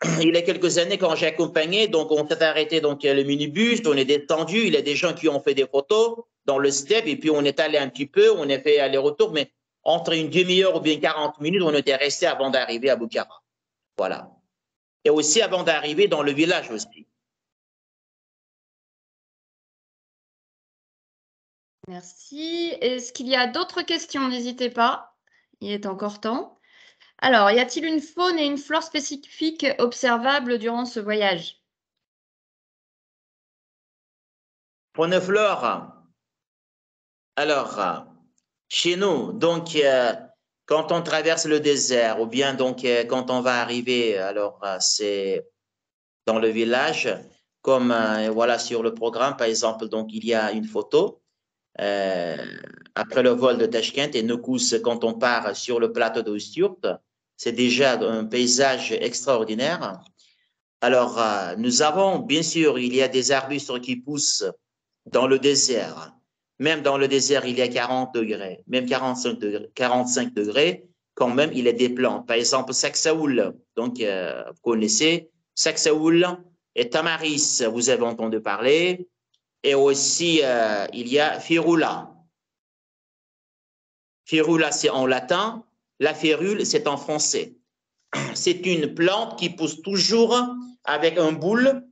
quelques années, quand j'ai accompagné, donc on s'est arrêté, donc le minibus, on est descendu, il y a des gens qui ont fait des photos dans le step, et puis on est allé un petit peu, on a fait aller-retour, mais entre une demi-heure ou bien 40 minutes, on était resté avant d'arriver à Bukhara. Voilà. Et aussi avant d'arriver dans le village aussi. Merci. Est-ce qu'il y a d'autres questions? N'hésitez pas, il est encore temps. Alors, y a-t-il une faune et une flore spécifiques observables durant ce voyage? Faune et flore. Alors, chez nous, donc, quand on traverse le désert, ou bien donc quand on va arriver, alors c'est dans le village, comme voilà sur le programme, par exemple, donc il y a une photo après le vol de Tashkent et Nukous, quand on part sur le plateau de Usturt, c'est déjà un paysage extraordinaire. Alors, nous avons, bien sûr, il y a des arbustes qui poussent dans le désert. Même dans le désert, il y a 40 degrés, même 45 degrés, quand même, il y a des plantes. Par exemple, Saksaoul, donc vous connaissez, Saksaoul et Tamaris, vous avez entendu parler. Et aussi, il y a Firula. Firula, c'est en latin. La férule, c'est en français. C'est une plante qui pousse toujours avec un boule,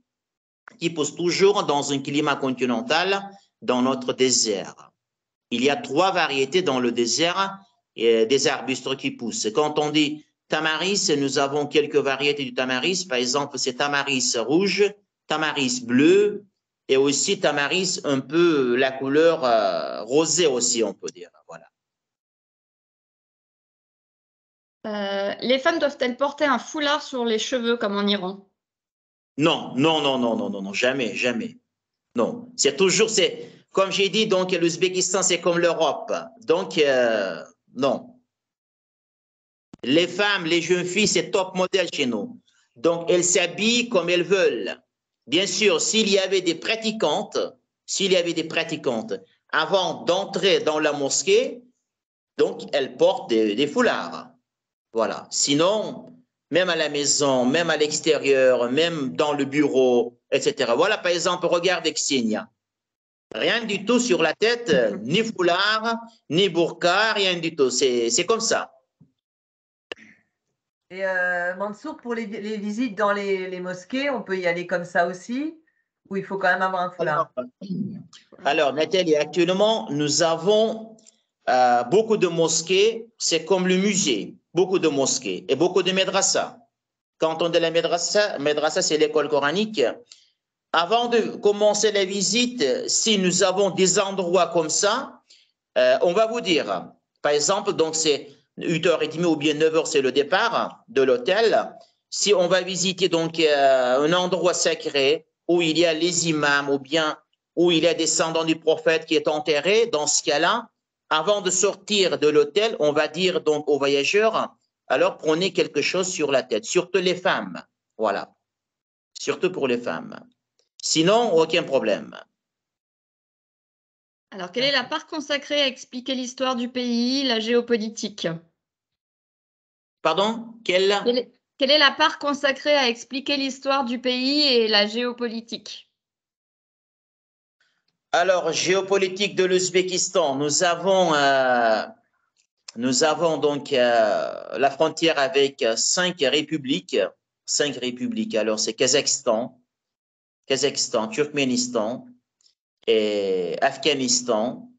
qui pousse toujours dans un climat continental, dans notre désert. Il y a 3 variétés dans le désert des arbustes qui poussent. Quand on dit tamaris, nous avons quelques variétés du tamaris. Par exemple, c'est tamaris rouge, tamaris bleu et aussi tamaris un peu la couleur rosée aussi, on peut dire. Voilà. Les femmes doivent-elles porter un foulard sur les cheveux comme en Iran? Non, jamais. Non, c'est toujours, comme j'ai dit, donc l'Ouzbékistan, c'est comme l'Europe. Donc, non. Les femmes, les jeunes filles, c'est top modèle chez nous. Donc, elles s'habillent comme elles veulent. Bien sûr, s'il y avait des pratiquantes, avant d'entrer dans la mosquée, donc elles portent des foulards. Voilà. Sinon, même à la maison, même à l'extérieur, même dans le bureau, etc. Voilà, par exemple, regarde Xenia. Rien du tout sur la tête, ni foulard, ni burqa, rien du tout. C'est comme ça. Et Mansour, pour les visites dans les mosquées, on peut y aller comme ça aussi, ou il faut quand même avoir un foulard? Alors Nathalie, actuellement, nous avons beaucoup de mosquées. C'est comme le musée, beaucoup de mosquées et beaucoup de médrassas. Quand on dit la médrassa, c'est l'école coranique. Avant de commencer la visite, si nous avons des endroits comme ça, on va vous dire, par exemple, donc c'est 8h30 ou bien 9h, c'est le départ de l'hôtel. Si on va visiter donc un endroit sacré où il y a les imams ou bien où il y a des descendants du prophète qui est enterré, dans ce cas-là, avant de sortir de l'hôtel, on va dire donc aux voyageurs, alors prenez quelque chose sur la tête, surtout les femmes. Voilà, surtout pour les femmes. Sinon, aucun problème. Alors, quelle est la part consacrée à expliquer l'histoire du pays, la géopolitique? Pardon? Quelle est la part consacrée à expliquer l'histoire du pays et la géopolitique? Alors, géopolitique de l'Ouzbékistan, nous avons donc la frontière avec 5 républiques. 5 républiques. Alors, c'est Kazakhstan, Turkménistan, et Afghanistan,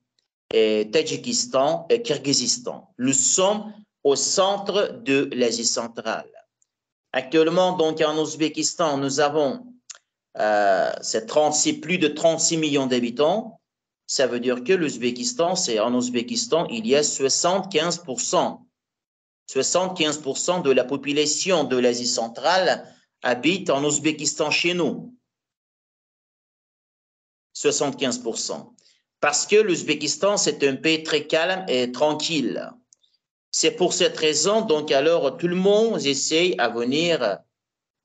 et Tadjikistan et Kirghizistan. Nous sommes au centre de l'Asie centrale. Actuellement, donc, en Ouzbékistan, nous avons plus de 36 millions d'habitants. Ça veut dire que l'Ouzbékistan, en Ouzbékistan, il y a 75% de la population de l'Asie centrale habite en Ouzbékistan chez nous. 75%. Parce que l'Ouzbékistan, c'est un pays très calme et tranquille. C'est pour cette raison, donc, alors, tout le monde essaye à venir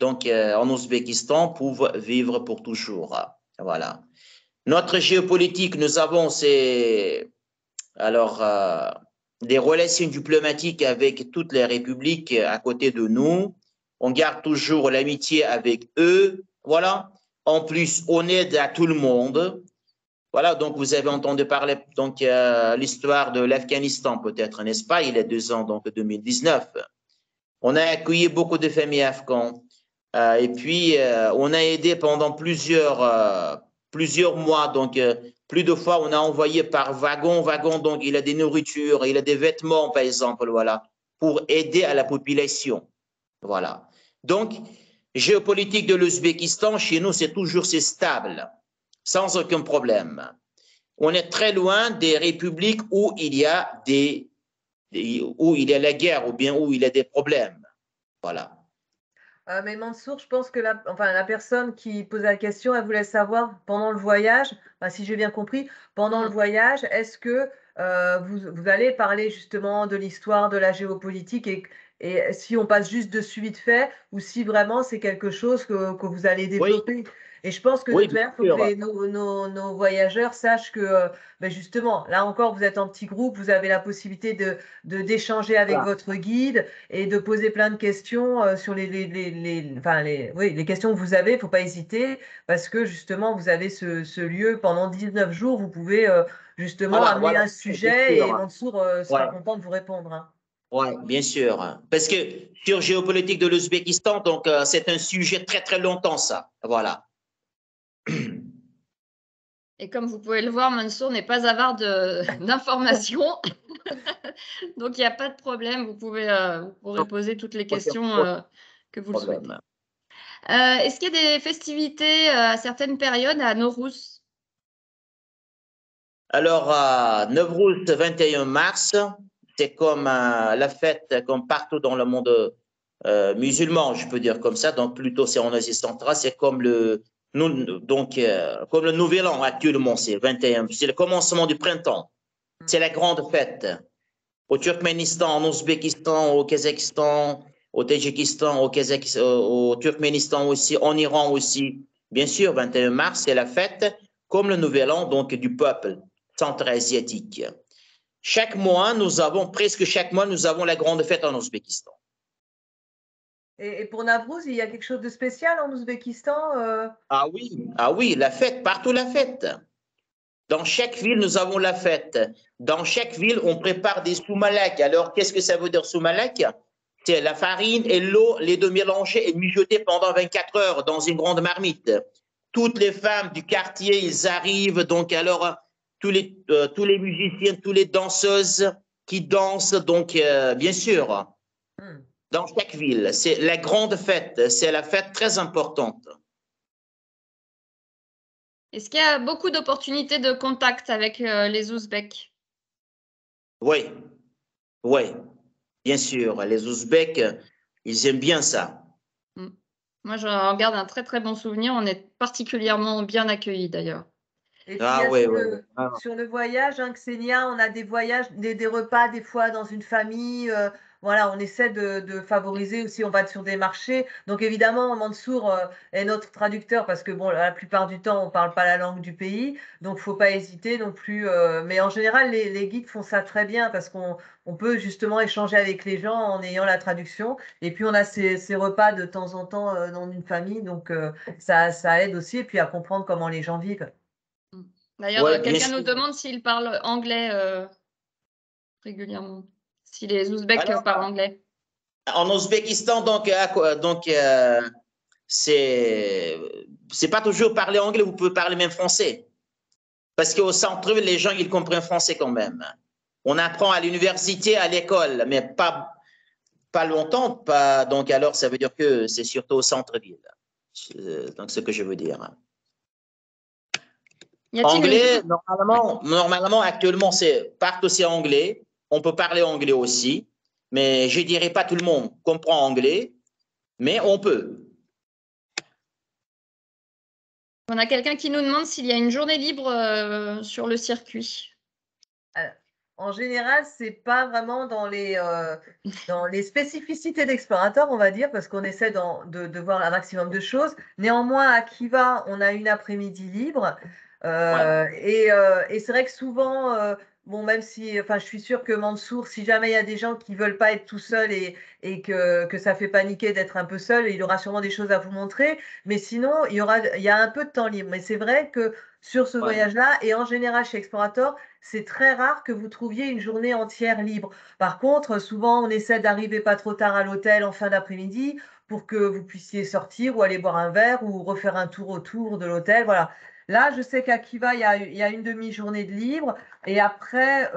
donc, en Ouzbékistan pour vivre pour toujours. Voilà. Notre géopolitique, nous avons des relations diplomatiques avec toutes les républiques à côté de nous. On garde toujours l'amitié avec eux. Voilà. En plus, on aide à tout le monde. Voilà, donc vous avez entendu parler donc l'histoire de l'Afghanistan peut-être, n'est-ce pas? Il y a 2 ans, donc 2019. On a accueilli beaucoup de familles afghanes et puis on a aidé pendant plusieurs mois. Donc plus de fois, on a envoyé par wagon, donc il y a des nourritures, il y a des vêtements par exemple, voilà, pour aider à la population. Voilà. Donc, géopolitique de l'Ouzbékistan, chez nous, c'est stable, sans aucun problème. On est très loin des républiques où il y a la guerre ou bien où il y a des problèmes. Voilà. Mais Mansour, je pense que la personne qui pose la question, elle voulait savoir pendant le voyage, si j'ai bien compris, pendant le voyage, est-ce que vous allez parler justement de l'histoire, de la géopolitique et si on passe juste dessus vite fait ou si vraiment c'est quelque chose que vous allez développer? Oui. Et je pense que de toute manière, il faut que nos voyageurs sachent que justement, là encore, vous êtes en petit groupe, vous avez la possibilité d'échanger avec votre guide et de poser plein de questions sur les questions que vous avez. Il ne faut pas hésiter parce que justement, vous avez ce lieu pendant 19 jours. Vous pouvez justement amener un sujet et Mansour sera content de vous répondre. Hein. Oui, bien sûr. Parce que sur géopolitique de l'Ouzbékistan, donc c'est un sujet très, très longtemps, ça. Voilà. Et comme vous pouvez le voir, Mansour n'est pas avare d'informations. Donc, il n'y a pas de problème. Vous pourrez poser toutes les questions que vous le souhaitez. Est-ce qu'il y a des festivités à certaines périodes à Nowruz? Alors, Nowruz, 21 mars, c'est comme la fête, comme partout dans le monde musulman, je peux dire comme ça. Donc, plutôt, c'est en Asie centrale. C'est comme comme le Nouvel An actuellement, c'est 21. C'est le commencement du printemps. C'est la grande fête. Au Turkménistan, en Ouzbékistan, au Kazakhstan, au Tadjikistan, au Turkménistan aussi, en Iran aussi. Bien sûr, 21 mars, c'est la fête comme le Nouvel An donc, du peuple centra-asiatique. Presque chaque mois, nous avons la grande fête en Ouzbékistan. Et pour Nowruz, il y a quelque chose de spécial en Ouzbékistan Ah oui, la fête, partout la fête. Dans chaque ville, nous avons la fête. Dans chaque ville, on prépare des soumalak. Alors, qu'est-ce que ça veut dire soumalak? C'est la farine et l'eau, les deux mélangés et mijotées pendant 24 heures dans une grande marmite. Toutes les femmes du quartier, ils arrivent. Donc, alors, tous les musiciens, toutes les danseuses qui dansent. Donc, bien sûr, dans chaque ville. C'est la grande fête. C'est la fête très importante. Est-ce qu'il y a beaucoup d'opportunités de contact avec les Ouzbeks? Oui, bien sûr. Les Ouzbeks, ils aiment bien ça. Moi, j'en garde un très, très bon souvenir. On est particulièrement bien accueillis, d'ailleurs. Et puis, sur le voyage, hein, Ksenia, on a des voyages, des repas des fois dans une famille. Voilà, on essaie de favoriser aussi, on va sur des marchés. Donc évidemment, Mansour est notre traducteur parce que bon, la plupart du temps, on parle pas la langue du pays. Donc, faut pas hésiter non plus. Mais en général, les guides font ça très bien parce qu'on peut justement échanger avec les gens en ayant la traduction. Et puis, on a ces repas de temps en temps dans une famille. Donc, ça aide aussi et puis à comprendre comment les gens vivent. D'ailleurs, quelqu'un nous demande s'il parle anglais régulièrement, si les Ouzbeks parlent anglais. En Ouzbékistan, donc c'est pas toujours parler anglais, vous pouvez parler même français. Parce qu'au centre, les gens, ils comprennent français quand même. On apprend à l'université, à l'école, mais pas longtemps. Donc, alors, ça veut dire que c'est surtout au centre-ville. Donc, ce que je veux dire. Anglais, normalement, actuellement, partout c'est anglais. On peut parler anglais aussi, mais je dirais pas tout le monde comprend anglais, mais on peut. On a quelqu'un qui nous demande s'il y a une journée libre sur le circuit. En général, c'est pas vraiment dans les spécificités d'Explorator, on va dire, parce qu'on essaie de voir un maximum de choses. Néanmoins, à Kiva, on a une après-midi libre. Et c'est vrai que souvent, bon, même si, enfin, je suis sûre que Mansour, si jamais il y a des gens qui veulent pas être tout seuls et que ça fait paniquer d'être un peu seul, il aura sûrement des choses à vous montrer. Mais sinon, il y a un peu de temps libre. Mais c'est vrai que sur ce voyage-là, et en général chez Explorator, c'est très rare que vous trouviez une journée entière libre. Par contre, souvent, on essaie d'arriver pas trop tard à l'hôtel en fin d'après-midi pour que vous puissiez sortir ou aller boire un verre ou refaire un tour autour de l'hôtel. Voilà. Là, je sais qu'à Kiva, il y a une demi-journée de libre. Et après,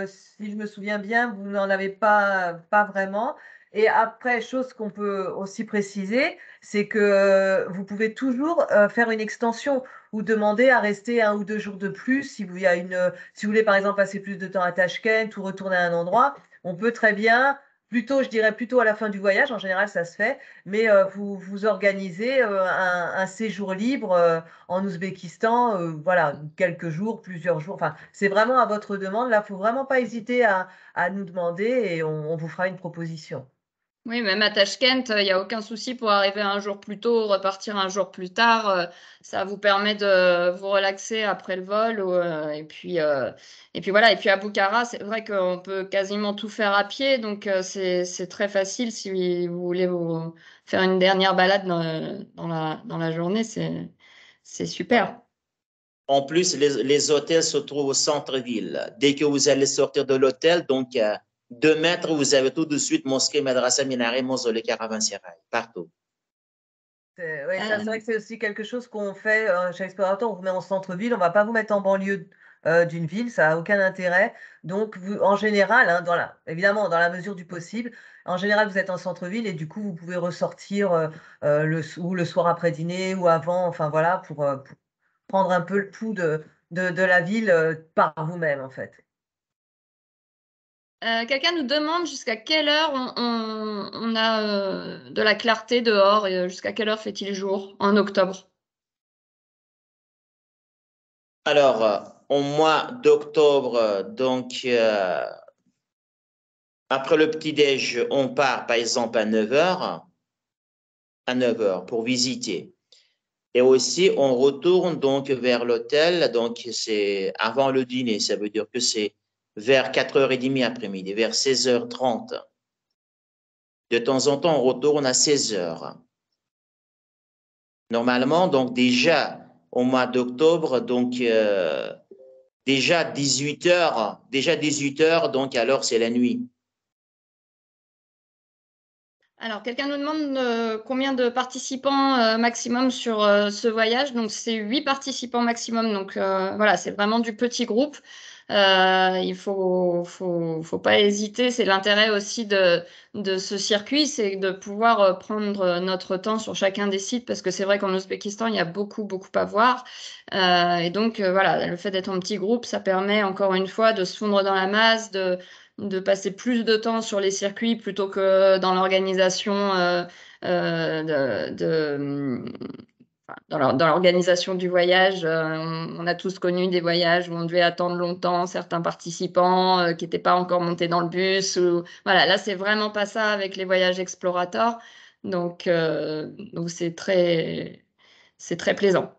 si je me souviens bien, vous n'en avez pas vraiment. Et après, chose qu'on peut aussi préciser, c'est que vous pouvez toujours faire une extension ou demander à rester 1 ou 2 jours de plus si vous voulez par exemple passer plus de temps à Tachkent ou retourner à un endroit. On peut très bien, je dirais plutôt à la fin du voyage, en général ça se fait, mais vous organisez un séjour libre en Ouzbékistan, voilà, quelques jours, plusieurs jours. Enfin, c'est vraiment à votre demande. Là, il ne faut vraiment pas hésiter à nous demander et on vous fera une proposition. Oui, même à Tachkent, il n'y a aucun souci pour arriver un jour plus tôt, repartir un jour plus tard. Ça vous permet de vous relaxer après le vol. Et puis voilà. Et puis à Bukhara, c'est vrai qu'on peut quasiment tout faire à pied. Donc c'est très facile si vous voulez vous faire une dernière balade dans la journée. C'est super. En plus, les hôtels se trouvent au centre-ville. Dès que vous allez sortir de l'hôtel, donc 2 mètres, vous avez tout de suite mosquée, madrasa, minaret, mausolée, caravansérail, partout. C'est vrai que c'est aussi quelque chose qu'on fait chez Explorator. On vous met en centre-ville, on ne va pas vous mettre en banlieue d'une ville, ça n'a aucun intérêt. Donc, en général, hein, évidemment, dans la mesure du possible, en général, vous êtes en centre-ville et du coup, vous pouvez ressortir le soir après dîner ou avant, enfin voilà, pour prendre un peu le pouls de la ville par vous-même, en fait. Quelqu'un nous demande jusqu'à quelle heure on a de la clarté dehors et jusqu'à quelle heure fait-il jour en octobre? Alors, au mois d'octobre, donc, après le petit-déj, on part par exemple à 9h, pour visiter. Et aussi, on retourne donc vers l'hôtel, donc c'est avant le dîner, ça veut dire que c'est vers 4h30 après-midi, vers 16h30. De temps en temps, on retourne à 16h. Normalement, donc déjà au mois d'octobre, donc déjà 18h, donc alors c'est la nuit. Alors, quelqu'un nous demande combien de participants maximum sur ce voyage. Donc, c'est 8 participants maximum. Donc, voilà, c'est vraiment du petit groupe. Il faut pas hésiter. C'est l'intérêt aussi de ce circuit, c'est de pouvoir prendre notre temps sur chacun des sites parce que c'est vrai qu'en Ouzbékistan, il y a beaucoup à voir. Et donc, voilà, le fait d'être en petit groupe, ça permet encore une fois de se fondre dans la masse, de passer plus de temps sur les circuits plutôt que dans l'organisation dans l'organisation du voyage. On a tous connu des voyages où on devait attendre longtemps certains participants qui n'étaient pas encore montés dans le bus. Voilà, là, c'est vraiment pas ça avec les voyages explorateurs. Donc c'est très plaisant.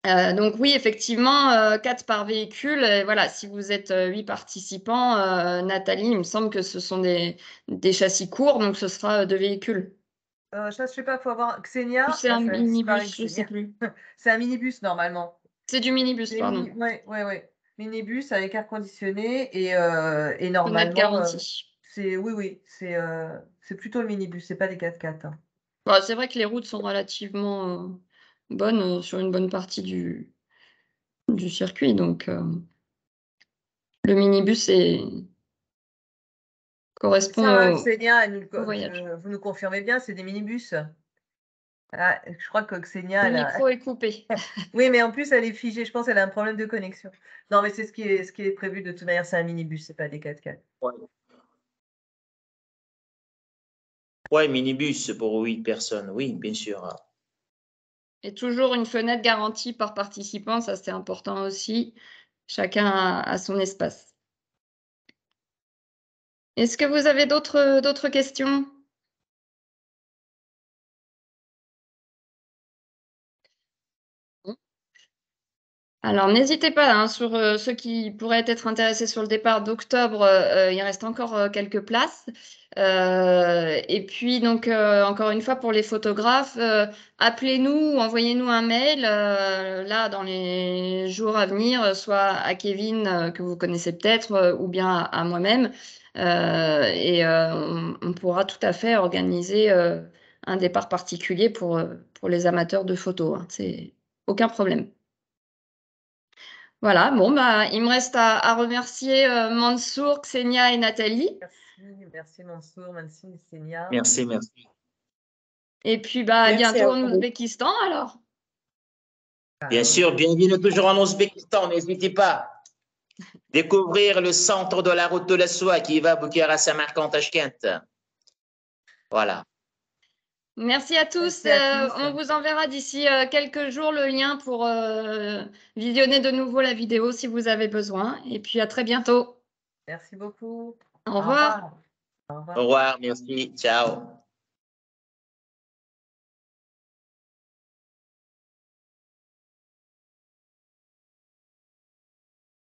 Donc oui, effectivement, 4 par véhicule. Et voilà, si vous êtes 8 participants, Nathalie, il me semble que ce sont des châssis courts, donc ce sera 2 véhicules. Ça, je sais pas, faut avoir Xenia. C'est un minibus, je sais plus. C'est un minibus normalement. C'est du minibus, pardon. Ouais. Minibus avec air conditionné et On a de normalement, garantie. c'est plutôt le minibus, c'est pas des 4x4. Hein. Bon, c'est vrai que les routes sont relativement bonnes sur une bonne partie du circuit, donc le minibus correspond ça, au Xenia, voyage. vous nous confirmez bien, c'est des minibus. Ah, je crois que Xenia, Le micro est coupé. Oui, mais en plus, elle est figée. Je pense qu'elle a un problème de connexion. Non, mais c'est ce qui est prévu de toute manière. C'est un minibus, c'est pas des 4x4. Ouais, minibus pour 8 personnes, oui, bien sûr. Et toujours une fenêtre garantie par participant, ça c'est important aussi. Chacun a son espace. Est-ce que vous avez d'autres questions? Alors, n'hésitez pas, hein, sur ceux qui pourraient être intéressés sur le départ d'octobre, il reste encore quelques places. Et puis, donc, encore une fois, pour les photographes, appelez-nous ou envoyez-nous un mail, là, dans les jours à venir, soit à Kevin, que vous connaissez peut-être, ou bien à moi-même. Et on pourra tout à fait organiser un départ particulier pour les amateurs de photos, hein. C'est aucun problème. Voilà, bon, bah, il me reste à remercier Mansour, Xenia et Nathalie. Merci Mansour, merci Xenia. Merci. Et puis, bah, à bientôt en Ouzbékistan, alors. Bien sûr, bienvenue toujours en Ouzbékistan, n'hésitez pas. Découvrir le centre de la route de la soie qui va à Bukhara, Samarkand, Tashkent. Voilà. Merci à tous. On vous enverra d'ici quelques jours le lien pour visionner de nouveau la vidéo si vous avez besoin. Et puis, à très bientôt. Merci beaucoup. Au revoir. Au revoir. Au revoir, merci. Ciao.